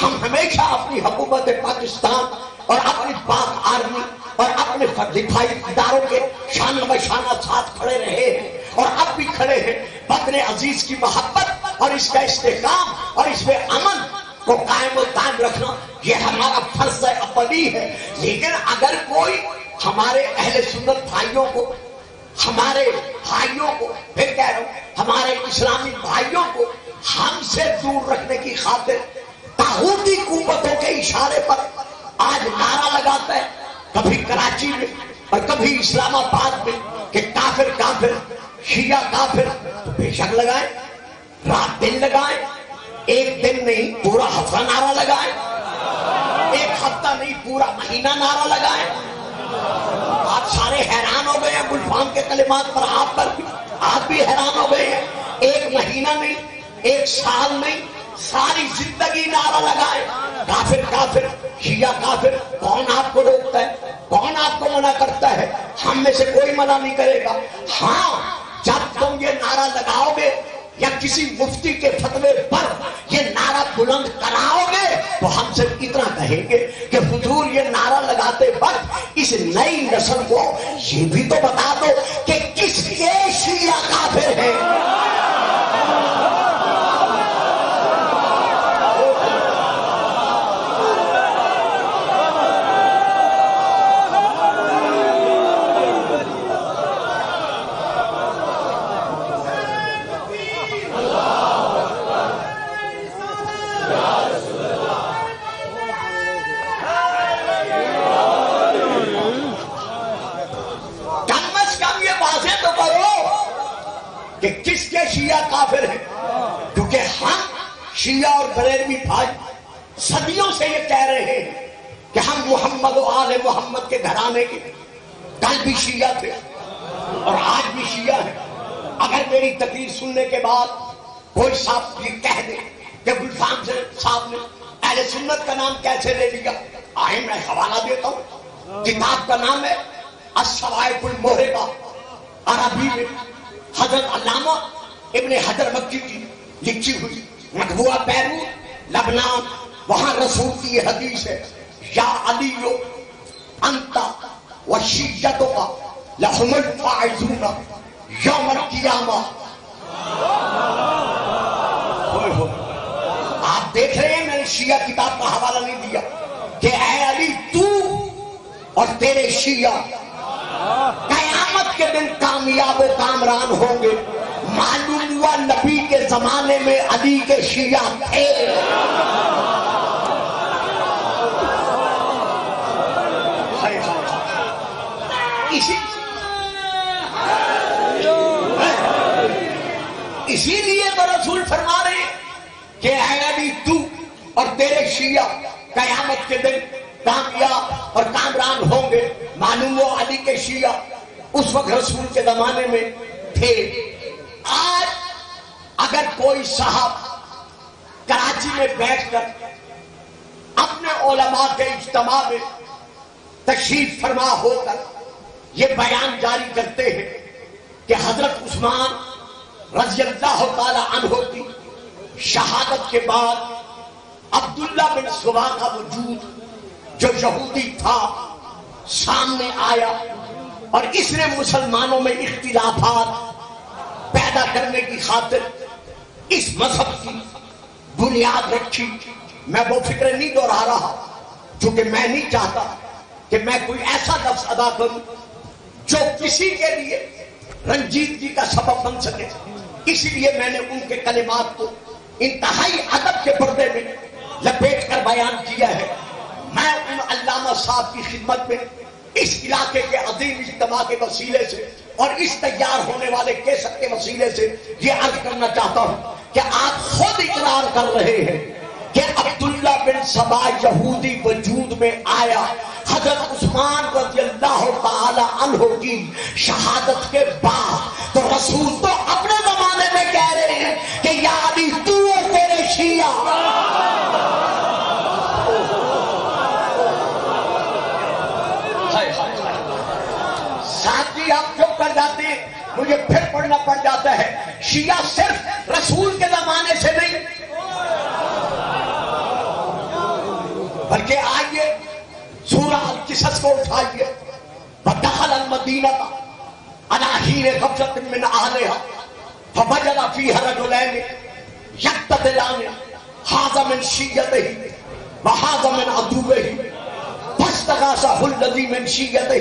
ہم ہمیشہ اپنی حکومت پاکستان اور اپنی پاک آرمی اور اپنے دفاعی اداروں کے شانہ بشانہ ساتھ کھڑے رہے ہیں اور اب بھی کھڑے ہیں۔ وطن عزیز کی محبت اور اس کا استحکام اور اس میں امن کو قائم و دائم رکھنا یہ ہمارا فرض اولی ہے۔ لیکن اگر کوئی ہمارے اہل سنت بھائیوں کو، ہمارے بھائیوں کو، پھر کہہ رہا ہوں ہمارے اسلامی بھائیوں کو ہم سے دور رکھنے کی خاطر طاغوتی قوتوں کے اشارے پر آج نعرہ لگاتا ہے، کبھی کراچی میں اور کبھی اسلام آباد میں کہ کافر کافر، شیعہ کافر، تو بے شک لگائیں، رات دن لگائیں، ایک دن نہیں پورا ہفتہ نعرہ لگائیں، ایک ہفتہ نہیں پورا مہینہ نعرہ لگائیں۔ آپ سارے حیران ہو گئے ہیں گلفام کے کلمات پر، آپ بھی حیران ہو گئے ہیں۔ ایک مہینہ نہیں، ایک سال نہیں، ساری زندگی نعرہ لگائے کافر کافر، شیعہ کافر۔ کون آپ کو روکتا ہے؟ کون آپ کو منع کرتا ہے؟ ہم میں سے کوئی منع نہیں کرے گا۔ ہاں، جب تم یہ نعرہ لگاؤ گے یا کسی مفتی کے فتوے پر یہ نعرہ بلند کراؤ گے تو ہم سے اتنا کہیں گے کہ حضور اس نئی نسل کو یہ بھی تو بتا دو کہ کس کے شیعہ کافر ہیں. کہ کس کے شیعہ کافر ہیں، کیونکہ ہم شیعہ اور بریلوی بھائی صدیوں سے یہ کہہ رہے ہیں کہ ہم محمد و آل محمد کے گھرانے کے کل بھی شیعہ تھے اور آج بھی شیعہ ہیں. اگر میری تقریر سننے کے بعد کوئی صاحب یہ کہہ دے کہ گلفام صاحب نے اہل سنت کا نام کیسے لے لیا، آئے میں حوالہ دیتا ہوں. کتاب کا نام ہے الصواعق المحرقہ، عربی میں حضرت علامہ ابن حجر مکی کی لکھی ہوئی مطبوعہ بیروت لبنان. وہاں رسول کی یہ حدیث ہے، یا علی انت وشیعتک لهم الفائزون یوم القیامہ. آپ دیکھ رہے ہیں میں نے شیعہ کتاب کا حوالہ نہیں دیا کہ اے علی تو اور تیرے شیعہ قیامت کے دن کامیاب و کامران ہوں گے. معلوم ہوا نبی کے زمانے میں علی کے شیعہ تھے. اسی لیے تو رسول فرما رہے ہیں کہ اے علی تو اور تیرے شیعہ قیامت کے دن کامیاب اور کامران ہوں گے. معلوم ہو علی کے شیعہ اس وقت رسول کے زمانے میں تھے. آج اگر کوئی صاحب کراچی میں بیٹھ کر اپنے علماء کے اجتماع میں تشریف فرما ہو کر یہ بیان جاری کرتے ہیں کہ حضرت عثمان رضی اللہ تعالی عنہ کی شہادت کے بعد عبداللہ بن سبا کا وجود جو یہودی تھا سامنے آیا اور اس نے مسلمانوں میں اختلافات پیدا کرنے کی خاطر اس مذہب کی بنیاد رکھی. میں وہ فکر نہیں دہرا رہا چونکہ میں نہیں چاہتا کہ میں کوئی ایسا لفظ ادا کروں جو کسی کے لیے رنجیدگی کا سبب بن سکے. اس لیے میں نے ان کے کلمات کو انتہائی ادب کے پردے میں لپیٹ کر بیان کیا ہے. میں ان علامہ صاحب کی خدمت میں اس علاقے کے عظیم اجتماع کے وسیلے سے اور اس تیار ہونے والے کیسٹ کے وسیلے سے یہ عرض کرنا چاہتا ہوں کہ آپ خود اقرار کر رہے ہیں کہ عبداللہ بن سبا یہودی وجود میں آیا. حضرت عثمان رضی اللہ تعالی عنہ کی شہادت کے بعد تو رسول تو اپنے زمانے میں کہہ رہے ہیں کہ یا علی تو اور تیرے شیعہ. ساتھی آپ چپ کر جاتے ہیں، مجھے پھر پڑھنا پڑ جاتا ہے. شیعہ صرف رسول کے زمانے سے نہیں بلکہ آئیے سورہ القصص کو اٹھائیے. فدخل المدینہ علی حین غفلۃ من اہلها فوجد فیہا رجلین یقتتلان ھذا من شیعتہ وھذا من عدوہ فاستغاثہ الذی من شیعتہ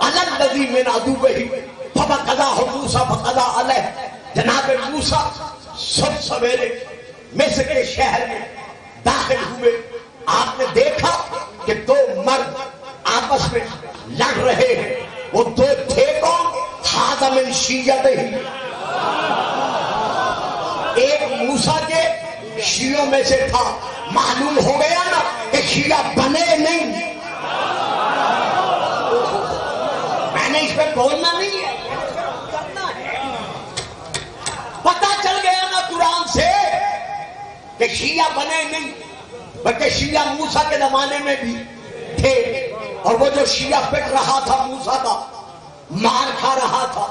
علی الذی من عدوہ فقضاہ موسیٰ فقضا علیہ. جناب موسیٰ صبح سویرے مصر کے شہر میں داخل ہوئے. آپ نے دیکھا کہ دو مرد آپس میں لڑ رہے ہیں. وہ دو تھے کون؟ ھذا من شیعتہ، ایک موسیٰ کے شیعوں میں سے تھا. معلوم ہو گیا نا کہ شیعہ بنے نہیں. میں نے اس پہ بولنا نہیں ہے، کرنا ہے. پتہ چل گیا نا قرآن سے کہ شیعہ بنے نہیں بلکہ شیعہ موسیٰ کے زمانے میں بھی تھے. اور وہ جو شیعہ پٹ رہا تھا موسیٰ کا، مار کھا رہا تھا،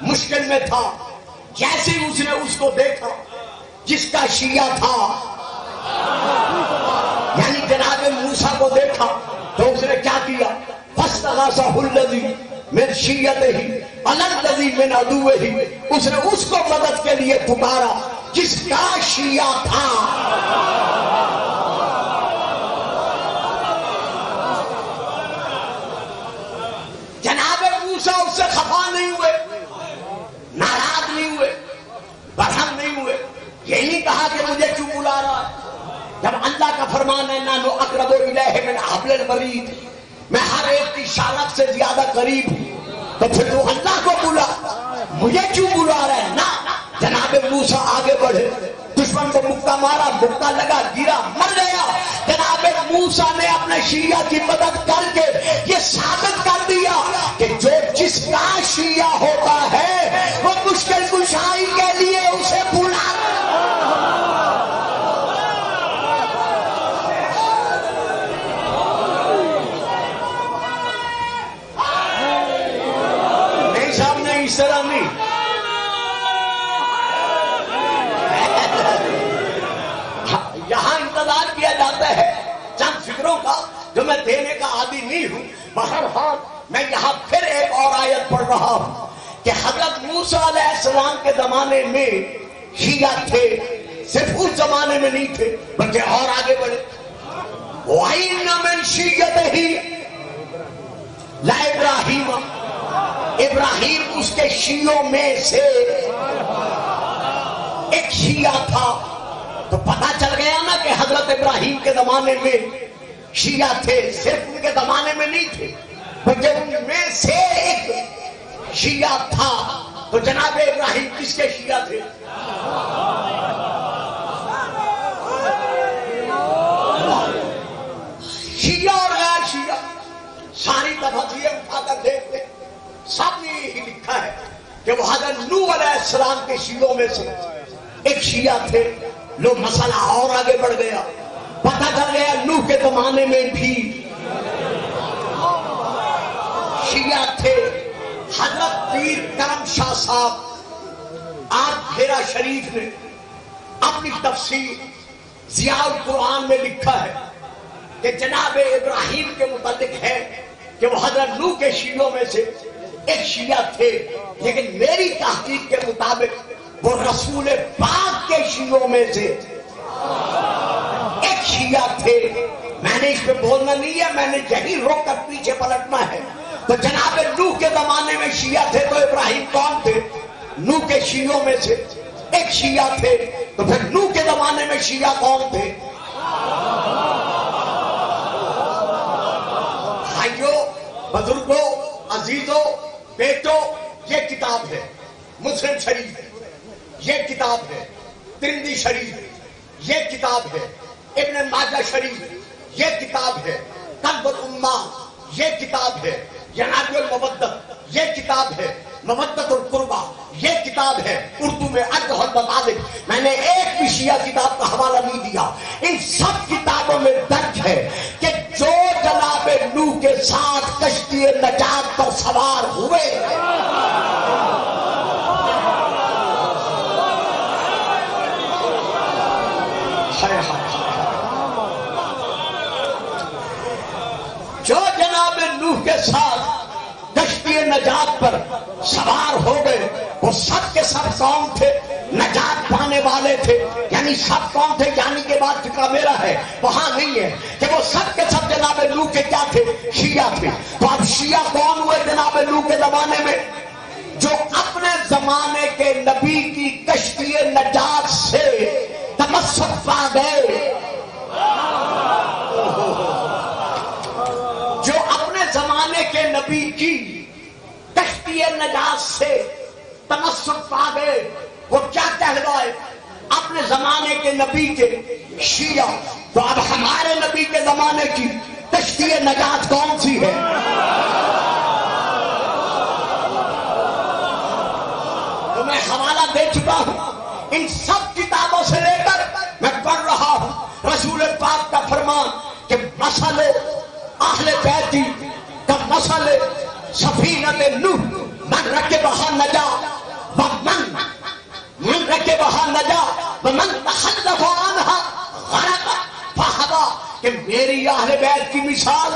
مشکل میں تھا، جیسے اس نے اس کو دیکھا جس کا شیعہ تھا، یعنی جناب موسیٰ کو دیکھا تو اس نے کیا کیا؟ فاستغاثہ الذی من شیعتہ علی الذی من عدوہ، اس نے اس کو مدد کے لیے پکارا جس کا شیعہ تھا۔ جناب موسیٰ اس سے خفا نہیں ہوئے، ناراض نہیں ہوئے، برہم نہیں ہوئے، یہ نہیں کہا کہ مجھے کیوں بلا رہا ہے، جب اللہ کا فرمان ہے نحن اقرب الیہ من حبل الورید، میں ہر ایک کی شالخ سے زیادہ قریب ہوں، تو پھر تو اللہ کو بلا، مجھے کیوں بلا رہا ہے؟ نہ، جناب موسیٰ آگے بڑھے، دشمن کو مکہ مارا، مکہ لگا، گرا، مر گیا۔ جناب موسیٰ نے اپنے شیعہ کی مدد کر کے یہ ثابت کر دیا کہ جو جس کا شیعہ ہوتا ہے وہ مشکل کشائی کے لیے اسے بلا۔ نہیں صاحب نہیں، اس طرح نہیں، یہاں انتظار کیا جاتا ہے چند فکروں کا جو میں دینے کا عادی نہیں ہوں۔ بہرحال میں یہاں پھر ایک اور آیت پڑھ رہا ہوں کہ حضرت موسیٰ علیہ السلام کے زمانے میں شیعہ تھے، صرف اس زمانے میں نہیں تھے بلکہ اور آگے بڑھے۔ وَإِنَّ مِن شِيَّتِهِ لَإِبْرَاهِيمَ، ابراہیم اس کے شیعوں میں سے ایک شیعہ تھا۔ تو پتہ چل گیا نا کہ حضرت ابراہیم کے زمانے میں شیعہ تھے، صرف ان کے زمانے میں نہیں تھے بلکہ ان میں سے ایک شیعہ تھا۔ تو جناب ابراہیم کس کے شیعہ تھے؟ شیعہ اور غیر شیعہ ساری تفصیلیں اٹھا کر دیکھتے، سب نے یہی لکھا ہے کہ وہ حضرت نوح علیہ السلام کے شیعوں میں سے ایک شیعہ تھے۔ لو مسئلہ اور آگے بڑھ گیا، پتہ چل گیا نوح کے زمانے میں بھی شیعہ تھے۔ حضرت پیر کرم شاہ صاحب آج بھیرا شریف نے اپنی تفسیر ضیاء القرآن میں لکھا ہے کہ جناب ابراہیم کے متعلق ہے کہ وہ حضرت نوح کے شیعوں میں سے ایک شیعہ تھے، لیکن میری تحقیق کے مطابق وہ رسول پاک کے شیعوں میں سے ایک شیعہ تھے۔ میں نے اس پہ بولنا نہیں ہے، میں نے یہی روک کر پیچھے پلٹنا ہے۔ تو جناب نوح کے زمانے میں شیعہ تھے، تو ابراہیم کون تھے؟ نوح کے شیعوں میں سے ایک شیعہ تھے۔ تو پھر نوح کے زمانے میں شیعہ کون تھے؟ بھائیوں، بزرگوں، عزیزوں، بیٹوں، یہ کتاب ہے مسلم شریف، یہ کتاب ہے ترمذی شریف، یہ کتاب ہے ابن ماجہ شریف، یہ کتاب ہے کنز الامہ، یہ کتاب ہے ینابع المودۃ، یہ کتاب ہے مودۃ القربہ، یہ کتاب ہے اردو میں ارجح المطالب۔ میں نے ایک بھی شیعہ کتاب کا حوالہ نہیں دیا۔ ان سب کتابوں میں درج ہے کہ جو جناب نوح کے ساتھ کشتی نجات پر سوار ہوئے جو جناب نوح کے ساتھ کشتی نجات پر سوار ہو گئے وہ سب کے سب کون تھے؟ نجات پانے والے تھے۔ یعنی سب کون تھے؟ یعنی کے بعد فکرہ میرا ہے، وہاں نہیں ہے کہ وہ سب کے سب جناب نوح کے کیا تھے؟ شیعہ تھے۔ تو اب شیعہ کون ہوئے جناب نوح کے زمانے میں؟ جو اپنے زمانے کے نبی کی کشتی نجات سے تمسک پا گئے، جو اپنے زمانے کے نبی کی کشتی نجات سے تمسک پا گئے، وہ کیا کہلوائے؟ اپنے زمانے کے نبی کے شیعہ۔ تو اب ہمارے نبی کے زمانے کی کشتی نجات کون سی ہے؟ تو میں حوالہ دے چکا ہوں ان سب کتابوں سے لے کر میں پڑھ رہا ہوں رسول پاک کا فرمان کہ مسئلے اہل بیتی کا مسئلے سفینت نوح من رکبہا نجا من رکبہا نجا ومن تخلف عنہا غرق فہدا، کہ میری اہل بیت کی مثال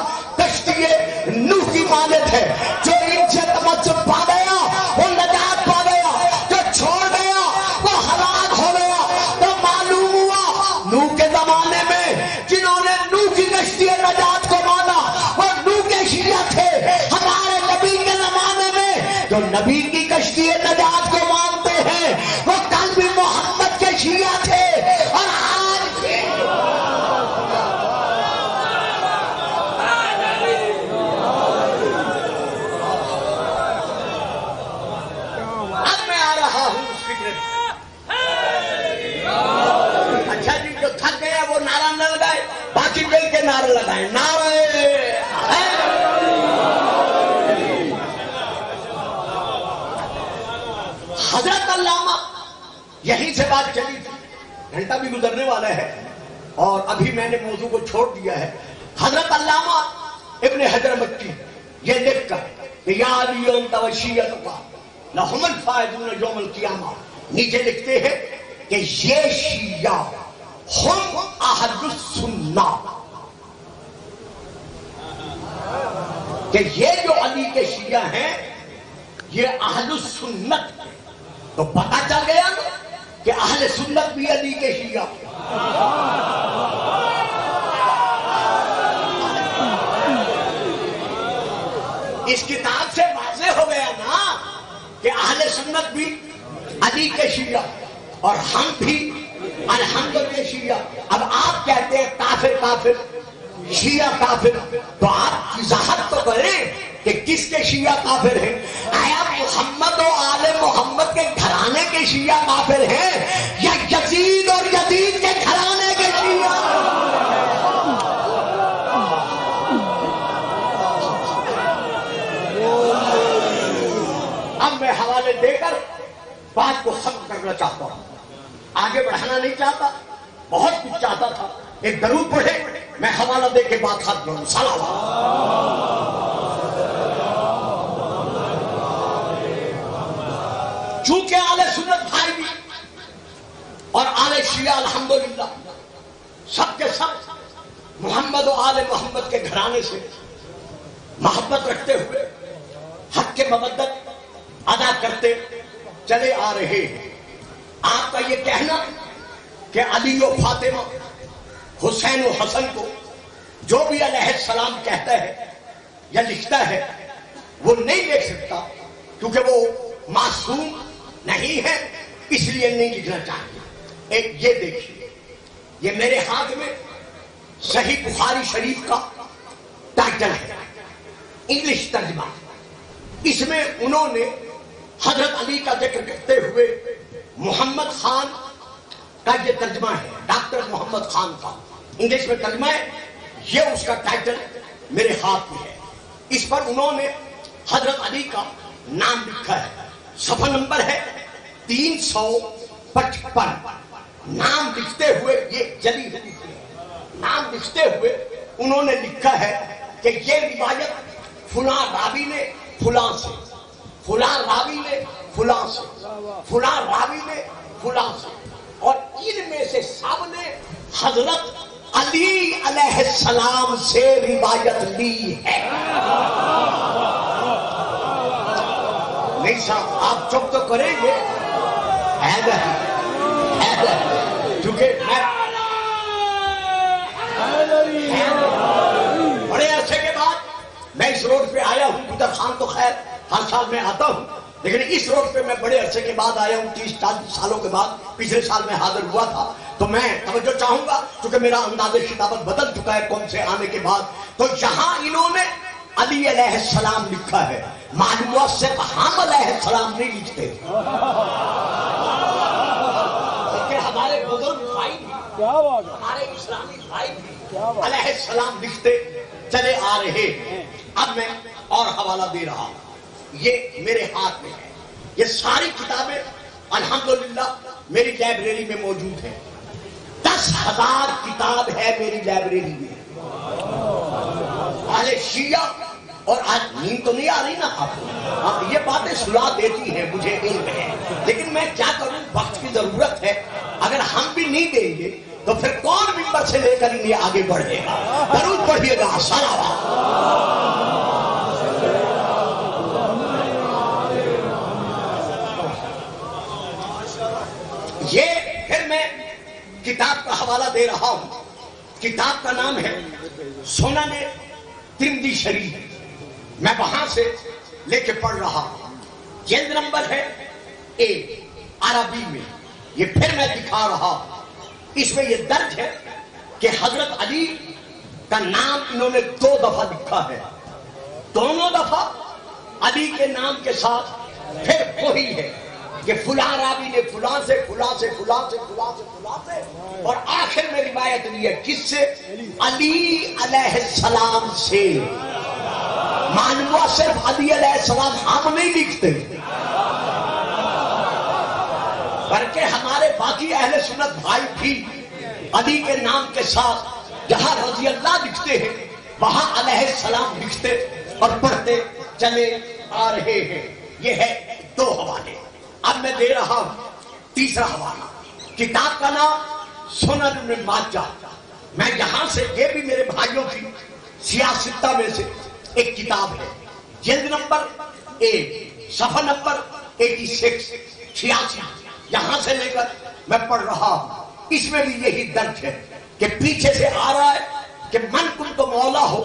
کشتی نوح کی مانند ہے. جو ان سے تمسک پا گیا وہ نجات پا گیا، جو چھوڑ گیا وہ ہلاک ہو گیا. تو معلوم ہوا نوح کے زمانے میں جنہوں نے نوح کی کشتی نجات کو مانا وہ نوح کے شیعہ تھے. ہمارے نبی کے زمانے میں جو نبی کی کشتی نجات کو مانتے ہیں وہ کل بھی محمد کے شیعہ تھے اور آج بھی. اب میں آ رہا ہوں اس فکر میں. اچھا جی، جو تھک گیا وہ نعرہ نہ لگائے، باقی مل کے نعرہ لگائیں. نعرہ حضرت علامہ، یہیں سے بات چلی تھی، گھنٹہ بھی گزرنے والا ہے اور ابھی میں نے موضوع کو چھوڑ دیا ہے. حضرت علامہ ابن حجر مکی یہ لکھ کر کہ یا علی انت وشیعتک لہم الفائزون یوم القیامہ، نیچے لکھتے ہیں کہ یہ شیعہ ہم اہل السنہ، کہ یہ جو علی کے شیعہ ہیں یہ اہل السنت. تو پتہ چل گیا کہ اہل سنت بھی علی کے شیعہ. اس کتاب سے واضح ہو گیا نا کہ اہل سنت بھی علی کے شیعہ اور ہم بھی الحمد کے شیعہ. اب آپ کہتے ہیں کافر کافر، شیعہ کافر، تو آپ وضاحت تو کریں کہ کس کے شیعہ کافر ہیں. آیا محمد و آل محمد کے گھرانے کے شیعہ کافر ہیں یا یزید اور یزید کے گھرانے کے شیعہ؟ اب میں حوالے دے کر بات کو ختم کرنا چاہتا ہوں، آگے بڑھانا نہیں چاہتا، بہت کچھ چاہتا تھا. ایک درود پڑھے، میں حوالہ دے کے بات ختم کروں. سلام. چونکہ آل سنت بھائی بھی اور آل شیعہ الحمدللہ سب کے سب محمد و آل محمد کے گھرانے سے محبت رکھتے ہوئے حق کے مودت ادا کرتے چلے آ رہے ہیں. آپ کا یہ کہنا کہ علی و فاطمہ، حسین و حسن کو جو بھی علیہ السلام کہتا ہے یا لکھتا ہے وہ نہیں لکھ سکتا کیونکہ وہ معصوم نہیں ہے، اس لیے نہیں لکھنا چاہیے. ایک یہ دیکھیے، یہ میرے ہاتھ میں صحیح بخاری شریف کا ٹائٹل ہے، انگلش ترجمہ. اس میں انہوں نے حضرت علی کا ذکر کرتے ہوئے محمد خان کا یہ ترجمہ ہے، ڈاکٹر محمد خان کا انگلش میں ترجمہ ہے. یہ اس کا ٹائٹل میرے ہاتھ میں ہے. اس پر انہوں نے حضرت علی کا نام لکھا ہے. صفحہ نمبر ہے 355. نام لکھتے ہوئے یہ جلی ہوئی نام لکھتے ہوئے انہوں نے لکھا ہے کہ یہ روایت فلاں راوی نے فلاں سے، فلاں راوی نے فلاں سے، فلاں راوی نے فلاں سے، اور ان میں سے سب نے حضرت علی علیہ السلام سے روایت لی ہے. نہیں صاحب آپ چپ تو کریں گے، کیونکہ بڑے عرصے کے بعد میں اس روڈ پہ آیا ہوں. قدر خان تو خیر ہر سال میں آتا ہوں، لیکن اس روڈ پہ میں بڑے عرصے کے بعد آیا ہوں، 30-40 سالوں کے بعد. پچھلے سال میں حاضر ہوا تھا. تو میں توجہ چاہوں گا کیونکہ میرا انداز خطابت بدل چکا ہے کون سے آنے کے بعد. تو یہاں انہوں نے علی علیہ السلام لکھا ہے، معلوم ہوا صرف ہم علیہ السلام نہیں لکھتے، ہمارے بزرگ بھائی بھی، ہمارے اسلامی بھائی بھی علیہ السلام لکھتے چلے آ رہے ہیں. اب میں اور حوالہ دے رہا ہوں، یہ میرے ہاتھ میں ہے. یہ ساری کتابیں الحمدللہ میری لائبریری میں موجود ہیں. 10,000 کتاب ہے میری لائبریری میں. اہل شیعہ اور آج نیند تو نہیں آ رہی نا آپ، یہ باتیں سلا دیتی ہیں مجھے علم ہے، لیکن میں کیا کروں، وقت کی ضرورت ہے. اگر ہم بھی نہیں دیں گے تو پھر کون ممبر سے لے کر انہیں آگے بڑھے گا؟ درود پڑھیے گا صلوات. یہ پھر میں کتاب کا حوالہ دے رہا ہوں. کتاب کا نام ہے سنن ترمذی شریف. میں وہاں سے لے کے پڑھ رہا ہوں. جلد نمبر ہے 1 عربی میں. یہ پھر میں دکھا رہا ہوں. اس میں یہ درج ہے کہ حضرت علی کا نام انہوں نے 2 دفعہ لکھا ہے. دونوں دفعہ علی کے نام کے ساتھ پھر وہی ہے کہ فلاں راوی نے فلاں سے فلاں سے فلاں سے فلاں سے فلاں سے، اور آخر میں روایت لی ہے کس سے؟ علی علیہ السلام سے. معلوم ہوا صرف علی علیہ السلام ہم نہیں لکھتے، بلکہ ہمارے باقی اہل سنت بھائی بھی علی کے نام کے ساتھ جہاں رضی اللہ لکھتے ہیں وہاں علیہ السلام لکھتے اور پڑھتے چلے آ رہے ہیں. یہ ہے 2 حوالے. اب میں دے رہا ہوں تیسرا حوالہ. کتاب کا نام سنن ابن ماجہ. میں یہاں سے، یہ بھی میرے بھائیوں کی سیاستہ میں سے ایک کتاب ہے. جلد نمبر 1 صفحہ نمبر 86 86 یہاں سے لے کر میں پڑھ رہا ہوں. اس میں بھی یہی درج ہے کہ پیچھے سے آ رہا ہے کہ من کنت مولا ہو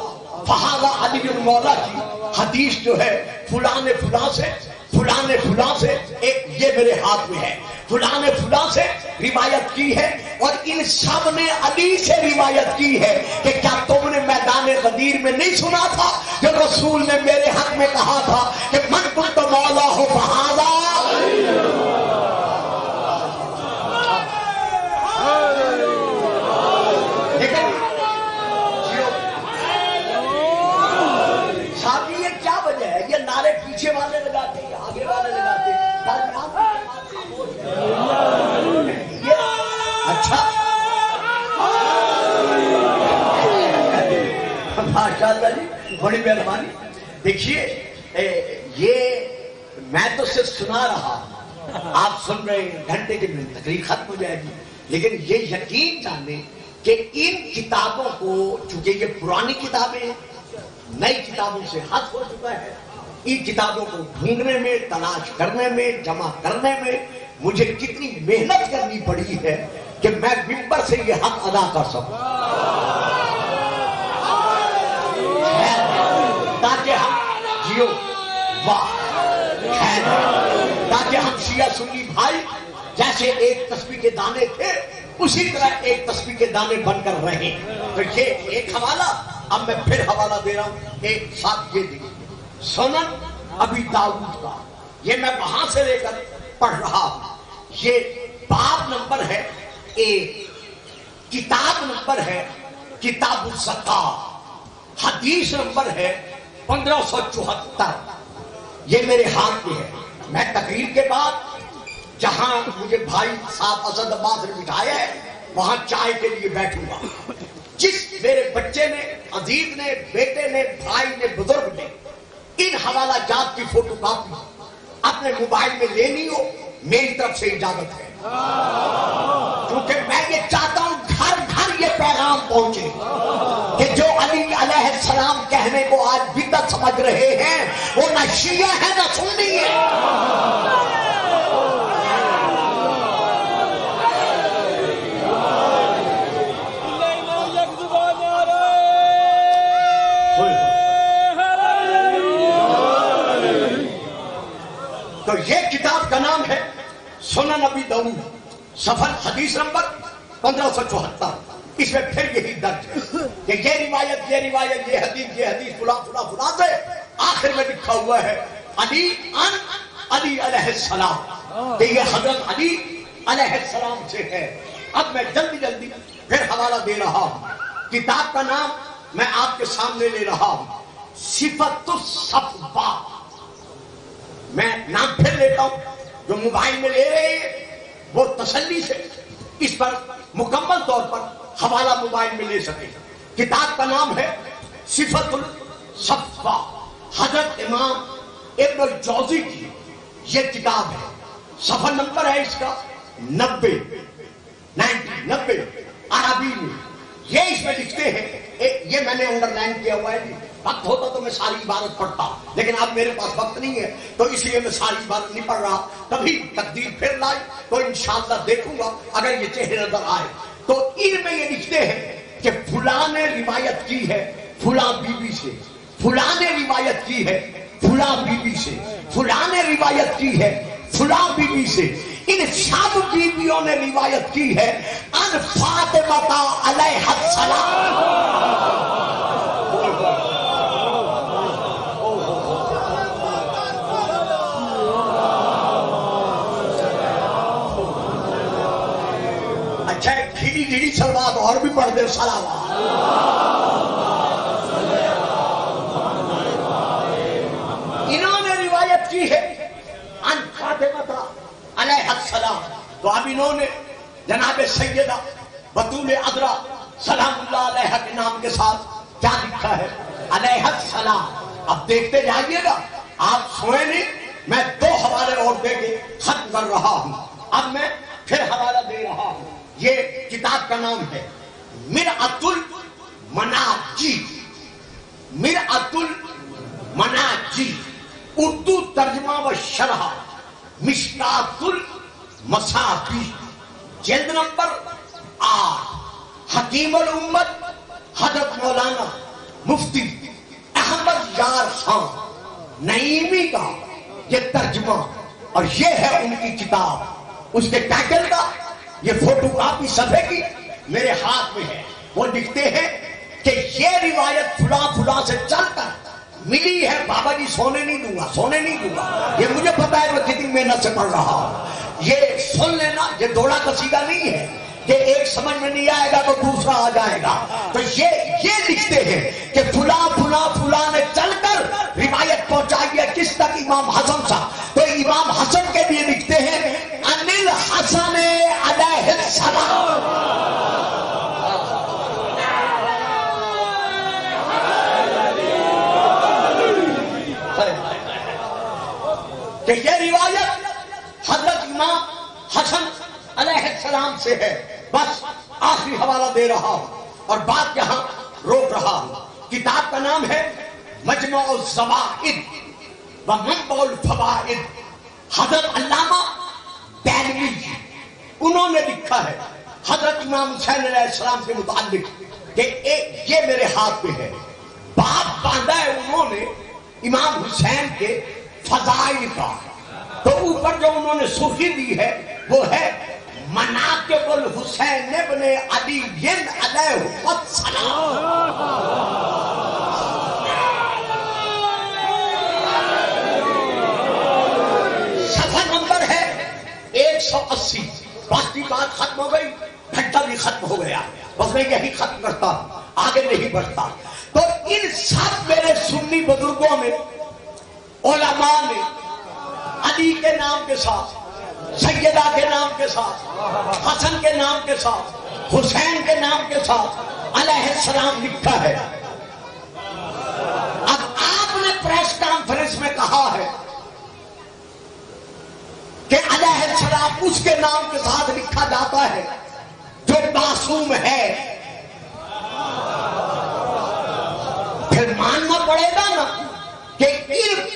فہذا علی بن مولا کی حدیث جو ہے فلاں نے فلاں سے فلاں نے فلاں سے، ایک یہ میرے ہاتھ میں ہے، فلاں نے فلاں سے روایت کی ہے. اور ان سب نے علی سے روایت کی ہے کہ کیا تم نے میدان غدیر میں نہیں سنا تھا جو رسول نے میرے حق میں کہا تھا کہ من کنت مولا ہو فہذا. پیچھے والے لگاتے ہیں، آگے والے لگاتے ہیں. اچھا ماشاء اللہ جی، بڑی مہربانی. دیکھیے یہ میں تو صرف سنا رہا ہوں، آپ سن رہے ہیں. گھنٹے کی تقریر ختم ہو جائے گی، لیکن یہ یقین جانیں کہ ان کتابوں کو، چونکہ یہ پرانی کتابیں ہیں، نئی کتابوں سے حذف ہو چکا ہے. ان کتابوں کو ڈھونڈنے میں، تلاش کرنے میں، جمع کرنے میں مجھے کتنی محنت کرنی پڑی ہے کہ میں ممبر سے یہ حق ادا کر سکوں، تاکہ ہم جیو تاکہ ہم شیعہ سنی بھائی جیسے ایک تسبیح کے دانے تھے اسی طرح ایک تسبیح کے دانے بن کر رہیں. تو یہ ایک حوالہ. اب میں پھر حوالہ دے رہا ہوں ایک ساتھ. یہ دیکھیے سنن ابی داؤد کا، یہ میں وہاں سے لے کر پڑھ رہا ہوں. یہ باب نمبر ہے 1، کتاب نمبر ہے کتاب الزکات، حدیث نمبر ہے 1574. یہ میرے ہاتھ میں ہے. میں تقریر کے بعد جہاں مجھے بھائی صاحب اسد عباس نے بٹھایا ہے وہاں چائے کے لیے بیٹھوں گا. جس میرے بچے نے، عزیز نے، بیٹے نے، بھائی نے، بزرگ نے ان حوالہ جات کی فوٹو کاپی اپنے موبائل میں لینی ہو میری طرف سے اجازت ہے، کیونکہ میں یہ چاہتا ہوں گھر گھر یہ پیغام پہنچے کہ جو علی علیہ السلام کہنے کو آج بدعت سمجھ رہے ہیں وہ نہ شیعہ ہے نہ سنی ہے. تو یہ کتاب کا نام ہے سنن ابی داؤد، صفحہ حدیث نمبر 1574. اس میں پھر یہی درج ہے کہ یہ روایت یہ حدیث فلاں فلاں فلاں سے آخر میں لکھا ہوا ہے علی علیہ السلام، کہ یہ حضرت علی علیہ السلام سے ہے. اب میں جلدی پھر حوالہ دے رہا ہوں. کتاب کا نام میں آپ کے سامنے لے رہا ہوں صفت الصفوہ. میں نام پھر لیتا ہوں، جو موبائل میں لے رہے ہیں وہ تسلی سے اس پر مکمل طور پر حوالہ موبائل میں لے سکے. کتاب کا نام ہے صفت الصفوہ، حضرت امام ابن الجوزی کی یہ کتاب ہے. صفحہ نمبر ہے اس کا 90. عربی میں یہ اس میں لکھتے ہیں، یہ میں نے انڈر لائن کیا ہوا ہے، وقت ہوتا تو میں ساری عبارت پڑھتا، لیکن اب میرے پاس وقت نہیں ہے تو اس لیے میں ساری عبارت نہیں پڑھ رہا. کبھی تقدیر پھر لائی تو انشاءاللہ دیکھوں گا اگر یہ چہرے نظر آئے. تو ان میں یہ لکھتے ہیں کہ فلاں نے روایت کی ہے فلاں بی بی سے، فلاں نے روایت کی ہے فلاں بی بی سے، فلاں نے روایت کی ہے فلاں بی بی سے. ان سب بیویوں نے روایت کی ہے ان فاطمہ علیہ السلام. اچھا ایک ڈھیلی ڈھیلی سلوات اور بھی پڑھ دے صلوات. انہوں نے روایت کی ہے ان فاطمہ علیہ السلام. تو اب انہوں نے جناب سیدہ بطول عذرا سلام اللہ علیہ کے نام کے ساتھ کیا لکھا ہے؟ علیہ السلام. اب دیکھتے جائیے گا، آپ سوئے نہیں، میں 2 حوالے اور دے کے ختم کر رہا ہوں. اب میں پھر حوالہ دے رہا ہوں. یہ کتاب کا نام ہے مرعۃ المناجی. مرعۃ المناجی اردو ترجمہ و شرح مشکات المصابیح، جلد نمبر 8. حکیم الامت حضرت مولانا مفتی احمد یار خان نعیمی کا یہ ترجمہ، اور یہ ہے ان کی کتاب. اس کے ٹائٹل کا یہ فوٹو کاپی صفحے کی میرے ہاتھ میں ہے. وہ لکھتے ہیں کہ یہ روایت فلاں فلاں سے چل کر ملی ہے. بابا جی سونے نہیں دوں گا، سونے نہیں دوں گا، یہ مجھے پتا ہے میں کتنی محنت سے پڑھ رہا ہوں. یہ سن لینا، یہ دوڑا قصیدہ نہیں ہے کہ ایک سمجھ میں نہیں آئے گا تو دوسرا آ جائے گا. تو یہ لکھتے ہیں کہ فلاں فلاں فلاں نے چل کر روایت پہنچائی ہے کس تک؟ امام حسن صاحب. تو امام حسن کے لیے لکھتے ہیں انل حسن علیہ السلام. کہ یہ روایت حضرت امام حسن علیہ السلام سے ہے. بس آخری حوالہ دے رہا ہوں اور بات یہاں روک رہا ہوں. کتاب کا نام ہے مجمع الزوائد و منبع الفوائد. حضرت علامہ دہلوی انہوں نے لکھا ہے حضرت امام حسین علیہ السلام کے متعلق کہ یہ میرے ہاتھ میں ہے. باب باندھا ہے انہوں نے امام حسین کے فضائل کا. تو اوپر جو انہوں نے سرخی دی ہے وہ ہے مناقب الحسین ابن علی علیہ السلام. صفحہ نمبر ہے 180. باقی بات ختم ہو گئی، گھنٹہ بھی ختم ہو گیا، بس میں یہی ختم کرتا ہوں، آگے نہیں بڑھتا. تو ان سب میرے سنی بزرگوں میں علماء نے علی کے نام کے ساتھ، سیدہ کے نام کے ساتھ، حسن کے نام کے ساتھ، حسین کے نام کے ساتھ علیہ السلام لکھا ہے. اب آپ نے پریس کانفرنس میں کہا ہے کہ علیہ السلام اس کے نام کے ساتھ لکھا جاتا ہے جو معصوم ہے. پھر ماننا پڑے گا نا کہ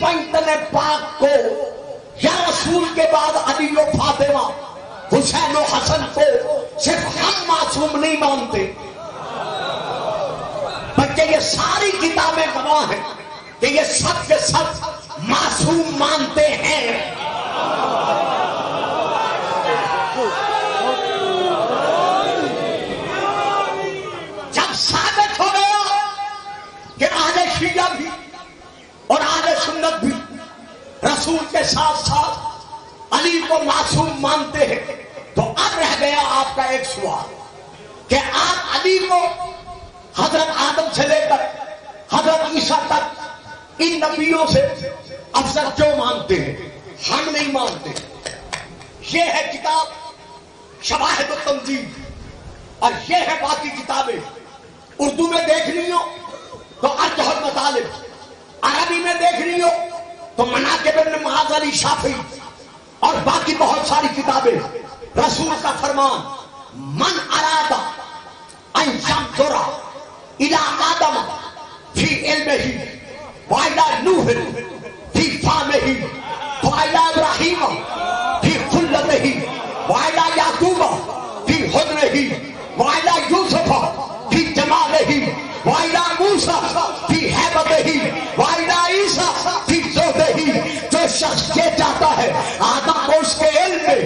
پنجتن پاک کو یا رسول کے بعد علی و فاطمہ حسین و حسن کو صرف ہم معصوم نہیں مانتے بلکہ یہ ساری کتابیں گواہ ہیں کہ یہ سب کے سب معصوم مانتے ہیں. جب ثابت ہو گیا کہ اہل شیعہ بھی اور اہل سنت بھی رسول کے ساتھ ساتھ علی کو معصوم مانتے ہیں، تو اب رہ گیا آپ کا ایک سوال کہ آپ علی کو حضرت آدم سے لے کر حضرت عیسیٰ تک ان نبیوں سے افضل کیوں مانتے ہیں؟ ہم نہیں مانتے. یہ ہے کتاب شواہد التنزیل اور یہ ہے باقی کتابیں. اردو میں دیکھ رہی ہو تو ارجح المطالب، عربی میں دیکھ رہی ہو تو مناقب ابن معاذ علی شافعی اور باقی بہت ساری کتابیں. رسول کا فرمان من ارادہ الى آدم فی علمہ وإلى نوح فی فامہ وإلى ابراہیم فی خلتہ وإلى یعقوب فی حضرہ وإلى یوسف فی جمالہ وإلى موسیٰ فی حیبتہ وإلى عیسیٰ فی زہدہ. جو شخص یہ چاہتا ہے آدم کو اس کے علم میں،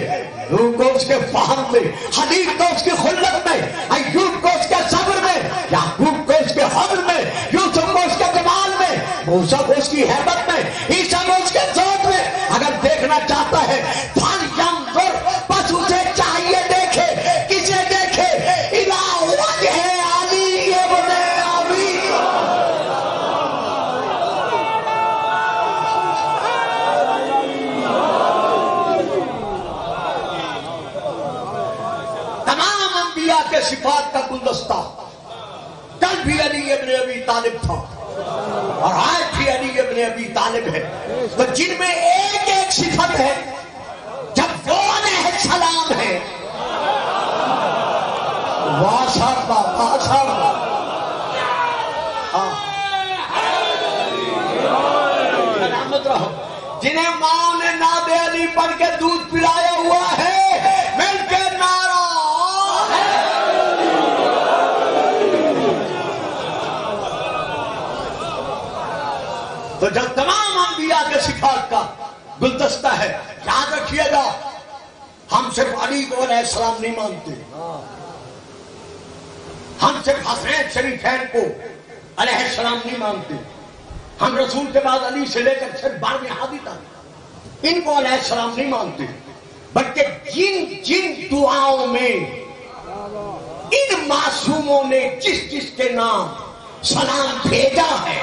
نوح کو اس کے فہم میں، حدیث کو اس کی خلت میں، ایوب کو اس کے صبر میں، یعقوب کو اس کے حضر میں، یوسف کو اس کے جمال میں، موسیٰ کو اس کی حیبت میں، عیسیٰ کو اس کے ذات میں اگر دیکھنا چاہتا ہے فَلْيَنْظُرْ، بس اسے چاہیے دیکھے. کسے دیکھے؟ إِلَىٰ وَجْهِ عَلِيِّ ابْنِ أَبِي. تمام انبیاء کے صفات کا گلدستہ کل بھی علی ابن ابی طالب تھا اور آج بھی علی ابن ابی طالب ہے. تو جن میں ایک ایک صفت ہے، جب وہ علیہ السلام ہے، واہ صاحب واہ صاحب، سلامت رہو. جنہیں ماں نے ناد علی پڑھ کے دودھ پلایا ہوا ہے، مل کے نعرہ. تو جب تمام انبیاء کے صفات کا گلدستہ ہے، یاد رکھیے گا ہم صرف علی کو علیہ السلام نہیں مانتے، ہم صرف حسنین شریفین کو علیہ السلام نہیں مانتے، ہم رسول کے بعد علی سے لے کر صرف 12 ہادی تک ان کو علیہ السلام نہیں مانتے، بلکہ جن جن دعاؤں میں ان معصوموں نے جس جس کے نام سلام بھیجا ہے،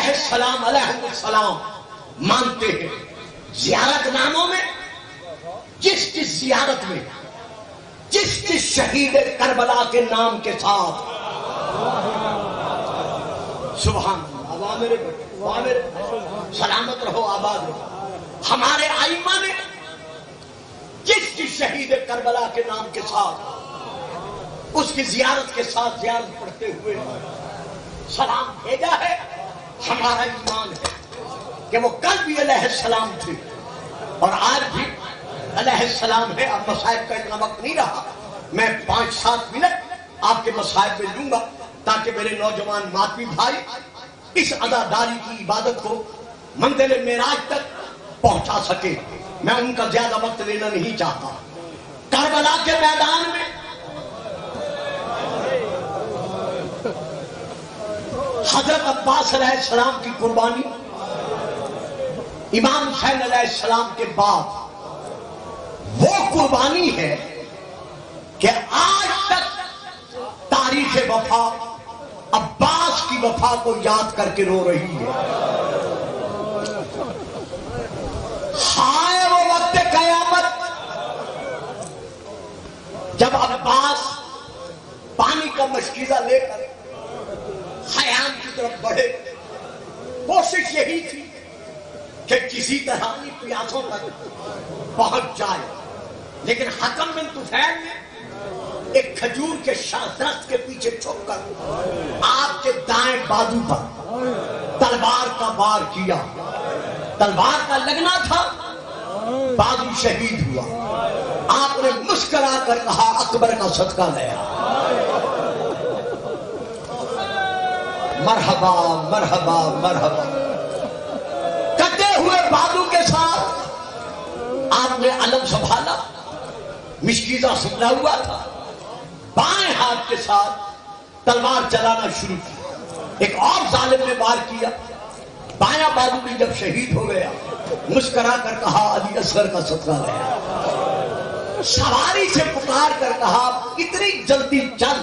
السلام علیہ السلام مانتے ہیں. زیارت ناموں میں جس جس زیارت میں جس جس شہید کربلا کے نام کے ساتھ سبحان اللہ، سلامت رہو آباد رہو. ہمارے ائمہ نے جس جس شہید کربلا کے نام کے ساتھ اس کی زیارت کے ساتھ زیارت پڑھتے ہوئے سلام بھیجا ہے. ہمارا ایمان ہے کہ وہ کل بھی علیہ السلام تھے اور آج بھی علیہ السلام ہے. اب مصائب کا اتنا وقت نہیں رہا، میں 5-7 منٹ آپ کے مصائب میں لوں گا تاکہ میرے نوجوان ماتمی بھائی اس عزاداری کی عبادت کو منزل معراج تک پہنچا سکے. میں ان کا زیادہ وقت لینا نہیں چاہتا. کربلا کے میدان میں حضرت عباس علیہ السلام کی قربانی، امام حسین علیہ السلام کے بعد وہ قربانی ہے کہ آج تک تاریخ وفا عباس کی وفا کو یاد کر کے رو رہی ہے. ہائے وہ وقت قیامت جب عباس پانی کا مشکیزہ لے کر خیام کی طرف بڑھے. کوشش یہی تھی کہ کسی طرح کی پیاسوں تک پہنچ جائے، لیکن حکم بن طفیل نے ایک کھجور کے درخت کے پیچھے چھپ کر آپ کے دائیں بازو پر تلوار کا وار کیا. تلوار کا لگنا تھا، بازو شہید ہوا. آپ نے مسکرا کر کہا اکبر کا صدقہ لیا. مرحبا مرحبا مرحبا. کٹے ہوئے بازو کے ساتھ آپ نے علم سنبھالا، مشکیزہ سنبھلا ہوا تھا. بائیں ہاتھ کے ساتھ تلوار چلانا شروع کی. ایک اور ظالم نے وار کیا، بایاں بازو بھی جب شہید ہو گیا مسکرا کر کہا علی اصغر کا صدقہ لیا. سواری سے پکار کر کہا اتنی جلدی چل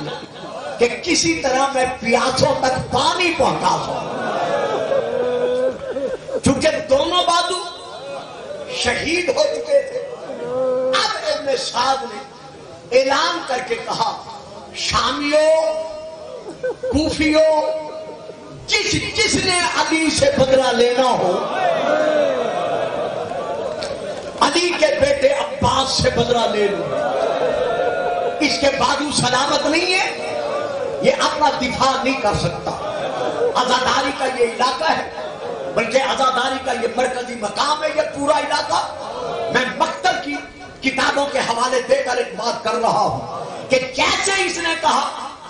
کہ کسی طرح میں پیاسوں تک پانی پہنچا سکوں. چونکہ دونوں بازو شہید ہو چکے تھے، اب ابن سعد نے اعلان کر کے کہا شامیوں کوفیوں جس نے علی سے بدلہ لینا ہو علی کے بیٹے عباس سے بدلہ لے لو. اس کے بازو سلامت نہیں ہے, یہ اپنا دفاع نہیں کر سکتا. عزاداری کا یہ علاقہ ہے, بلکہ عزاداری کا یہ مرکزی مقام ہے. یہ پورا علاقہ میں مکتب کی کتابوں کے حوالے دے کر ایک بات کر رہا ہوں کہ کیسے اس نے کہا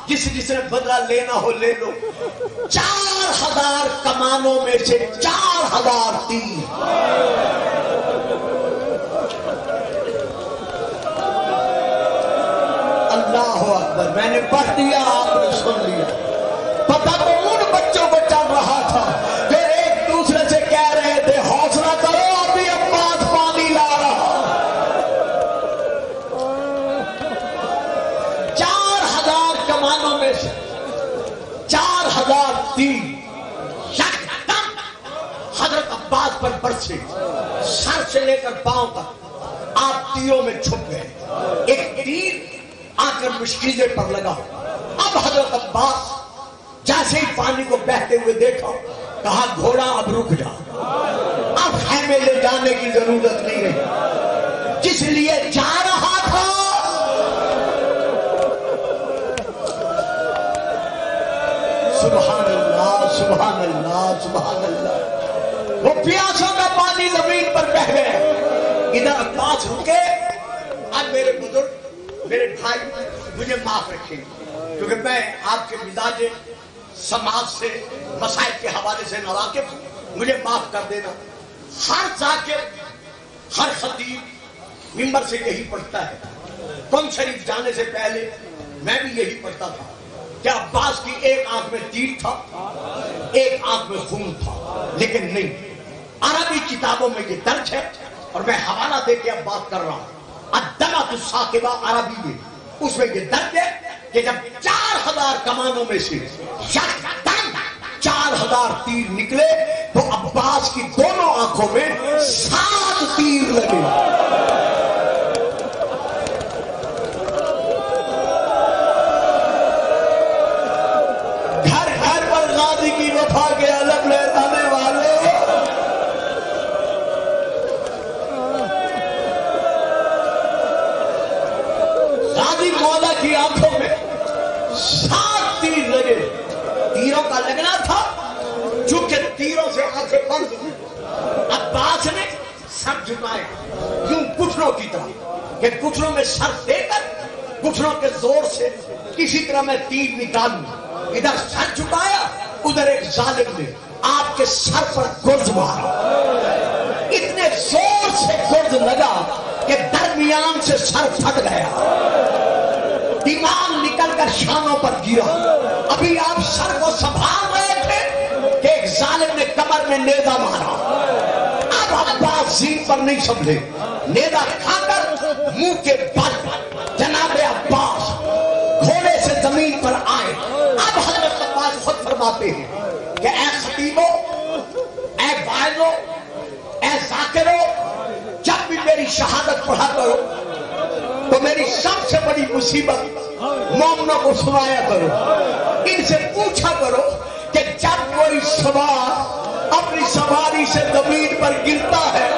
جس نے بدلہ لینا ہو لے لو. 4000 کمانوں میں سے 4000 تیر. اللہ اکبر. میں نے پڑھ دیا, آپ نے سن لیا. پتہ تو ان بچوں کو چل رہا تھا جو ایک دوسرے سے کہہ رہے تھے حوصلہ کرو ابھی عباس پانی لا رہا. 4000 کمانوں میں سے 4000 تیر یکدم حضرت عباس پر برسے. سر سے لے کر پاؤں تک آپ تیروں میں چھپ گئے. ایک تیر آ کر مشکیزے پر لگا. اب حضرت عباس جیسے ہی پانی کو بہتے ہوئے دیکھا کہا گھوڑا اب رک جا, اب خیمے لے جانے کی ضرورت نہیں رہی. جس لیے جا رہا تھا سبحان اللہ سبحان اللہ سبحان اللہ. وہ پیاسوں کا پانی زمین پر بہ گیا. ادھر عباس رکے. اب میرے بزرگ میرے بھائی مجھے معاف رکھیں کیونکہ میں آپ کے مزاج سماج سے مسائل کے حوالے سے ناواقف ہوں, مجھے معاف کر دینا. ہر ذاکر ہر خطیب ممبر سے یہی پڑھتا ہے. تم شریف جانے سے پہلے میں بھی یہی پڑھتا تھا کہ عباس کی ایک آنکھ میں تیر تھا ایک آنکھ میں خون تھا. لیکن نہیں, عربی کتابوں میں یہ درج ہے اور میں حوالہ دے کے اب بات کر رہا ہوں. الدمۃ الثاقبہ عربی میں اس میں یہ درج ہے کہ جب 4000 کمانوں میں سے 4000 تیر نکلے تو عباس کی دونوں آنکھوں میں 7 تیر لگے. گھر گھر پر غازی کی وفا کے علم لہرانے والے غازی مولا کی آنکھوں میں 7 تیر لگے. تیروں کا لگنا تھا چونکہ تیروں سے آنکھیں بند ہوئی. عباس نے سر جھکائے یوں گھٹنوں کی طرح کہ گھٹنوں میں سر دے کر گھٹنوں کے زور سے کسی طرح میں تیر نکالوں. ادھر سر جھکایا, ادھر ایک ظالم نے آپ کے سر پر گرز مارا. اتنے زور سے گرز لگا کہ درمیان سے سر پھٹ گیا, دماغ نکل کر شانوں پر گرا. ابھی آپ سر کو سنبھال رہے تھے کہ ایک ظالم نے کمر میں نیزہ مارا. اب عباس زین پر نہیں سنبھلے, نیزہ کھا کر منہ کے بل جناب عباس گھوڑے سے زمین پر آئے. اب حضرت عباس خود فرماتے ہیں کہ اے خطیبوں, اے وائزوں, اے ذاکروں, جب بھی میری شہادت پڑھا کرو تو میری سب سے بڑی مصیبت مومنوں کو سنایا کرو. ان سے پوچھا کرو کہ جب کوئی سوار اپنی سواری سے زمین پر گرتا ہے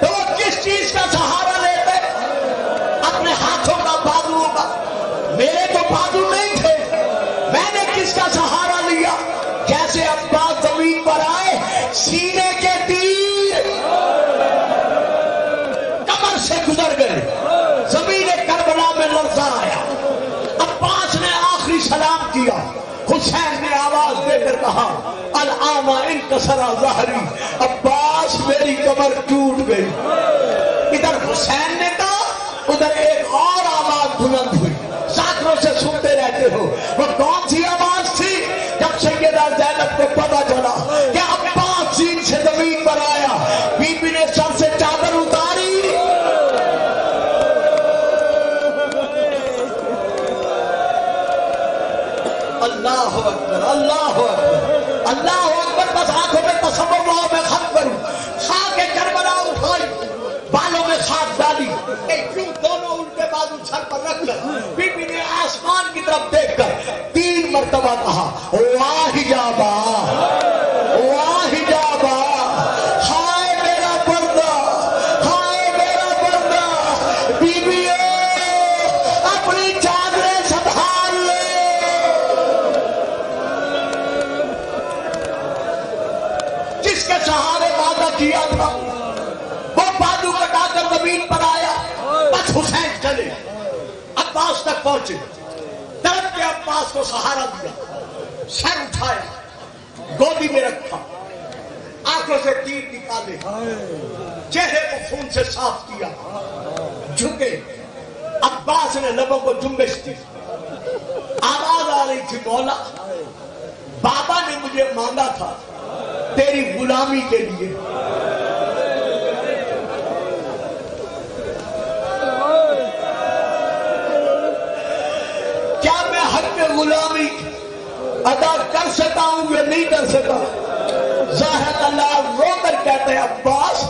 تو وہ کس چیز کا سہارا لیتے؟ اپنے ہاتھوں کا بازو کا. میرے تو بازو نہیں تھے, میں نے کس کا سہارا لیا؟ جیسے عباس زمین پر آئے سینے کے تیر کمر سے گزر گئے, زمین کربلا میں لرزہ آیا. عباس نے آخری سلام کیا. حسین نے آواز دے کر کہا الآن انکسر ظہری. عباس میری کمر ٹوٹ گئی. ادھر حسین نے کہا, ادھر ایک اور آواز بلند ہوئی. ذاکروں سے سنتے رہتے ہو, وہ کون سی آواز تھی؟ جب سیدہ زینب کو پتا چلا کہ عباس زین سے زمین پر آیا, بی بی نے سر سے چادر اتاری. اللہ اکبر اللہ اکبر اللہ اکبر. بس آنکھوں میں تصور لاؤ میں ختم کروں. خاک کربلا اٹھائی, بالوں میں خاک ڈالی, ایک کیوں دونوں الٹے بازو سر پر رکھ کر بی بی نے آسمان کی طرف دیکھ کر 3 مرتبہ کہا واہ جابا واہ جابا, ہائے میرا پردہ ہائے میرا پردہ. بی بی اپنی چادریں سنبھال لے. جس کے سہارے وعدہ کیا تھا وہ بازو کٹا کر زمین پر آیا. بس حسین چلے, عباس تک پہنچے, تڑپ کے عباس کو سہارا دیا, سر اٹھایا, گودی میں رکھا, آنکھوں سے تیر نکالے, چہرے کو خون سے صاف کیا, جھکے. عباس نے لبوں کو جنبش دی. آواز آ رہی تھی مولا بابا نے مجھے مانگا تھا تیری غلامی کے لیے. کیا میں حق غلامی ادا کر سکتا ہوں یا نہیں کر سکتا؟ ظاہر اللہ رو کر کہتے ہیں عباس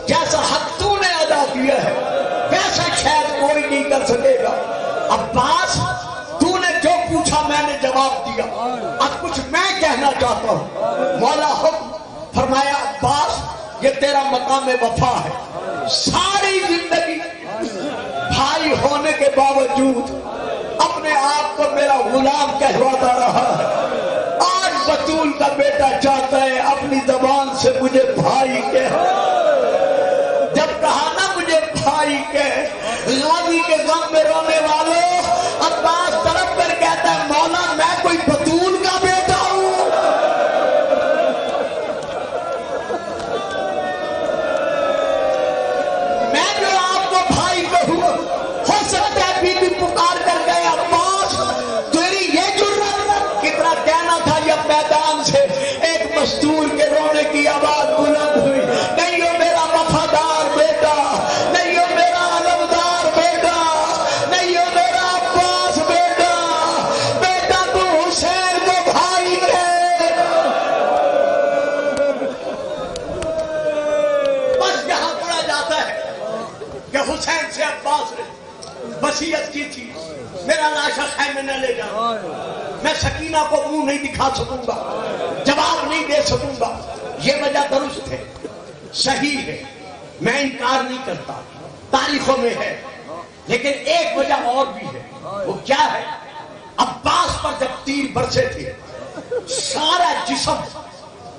جیسا حق تو نے ادا کیا ہے ویسا شاید کوئی نہیں کر سکے گا. عباس تو نے جو پوچھا میں نے جواب دیا, اب کچھ میں کہنا چاہتا ہوں. مولا حکم فرمایا عباس یہ تیرا مقام وفا ہے. ساری زندگی بھائی ہونے کے باوجود اپنے آپ کو میرا غلام کہواتا رہا ہے. آج بطول کا بیٹا چاہتا ہے اپنی زبان سے مجھے بھائی کہہ. جب کہا نا مجھے بھائی کہہ, غازی کے غم میں رونے والوں, عباس طرف کر کہتا ہے مولا میں کوئی بطول کا بیٹا ہوں. میں جو آپ کو بھائی کہوں, ہو سکتا ہے بی بی پکار کر گئے عباس تیری یہ جرات, کتنا کہنا تھا یہ میدان سے ایک مزدور کے رونے کی آواز بلند ہوئی. نہیں ہو میرا وفادار بیٹا, نہیں ہو میرا علمدار بیٹا, نہیں ہو میرا عباس بیٹا, بیٹا تو حسین کو بھائی ہے. بس یہاں پڑا جاتا ہے کہ حسین سے عباس نے وصیت کی تھی میرا لاشا خیمے نہ لے جانا. میں سکینہ کو منہ نہیں دکھا سکوں گا, جواب نہیں دے سکوں گا. یہ وجہ درست ہے, صحیح ہے, میں انکار نہیں کرتا, تاریخوں میں ہے. لیکن ایک وجہ اور بھی ہے. وہ کیا ہے؟ عباس پر جب تیر برسے تھے سارا جسم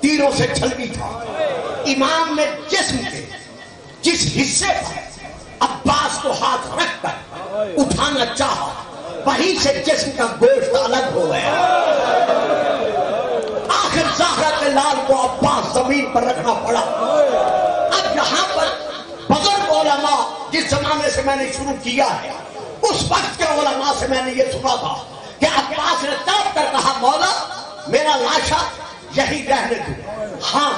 تیروں سے چھلکی تھا. امام نے جسم کے جس حصے پر عباس کو ہاتھ رکھ کر اٹھانا چاہا وہیں سے جسم کا گوشت الگ ہو گیا. آخر زہرا کے لال کو عباس زمین پر رکھنا پڑا. اب یہاں پر بزرگ علماء جس زمانے سے میں نے شروع کیا ہے اس وقت کے علماء سے میں نے یہ سنا تھا کہ عباس نے تڑپ کر کہا مولا میرا لاشا یہی رہنے دو. ہاں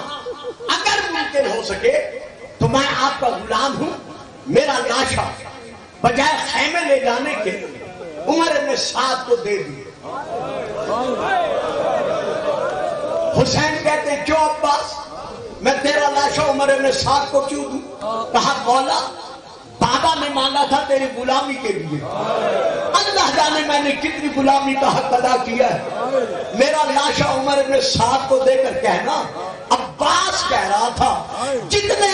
اگر ممکن ہو سکے تو میں آپ کا غلام ہوں, میرا لاشا بجائے خیمے لے جانے کے عمر ابن سعد کو دے دیے. حسین کہتے ہیں کیوں عباس, میں تیرا لاشا عمر ابن سعد کو کیوں دوں؟ کہا مولا بابا نے مانگا تھا تیری غلامی کے لیے, اللہ جانے میں نے کتنی غلامی کا حق ادا کیا ہے. میرا لاشا عمر ابن سعد کو دے کر کہنا. عباس کہہ رہا تھا جتنے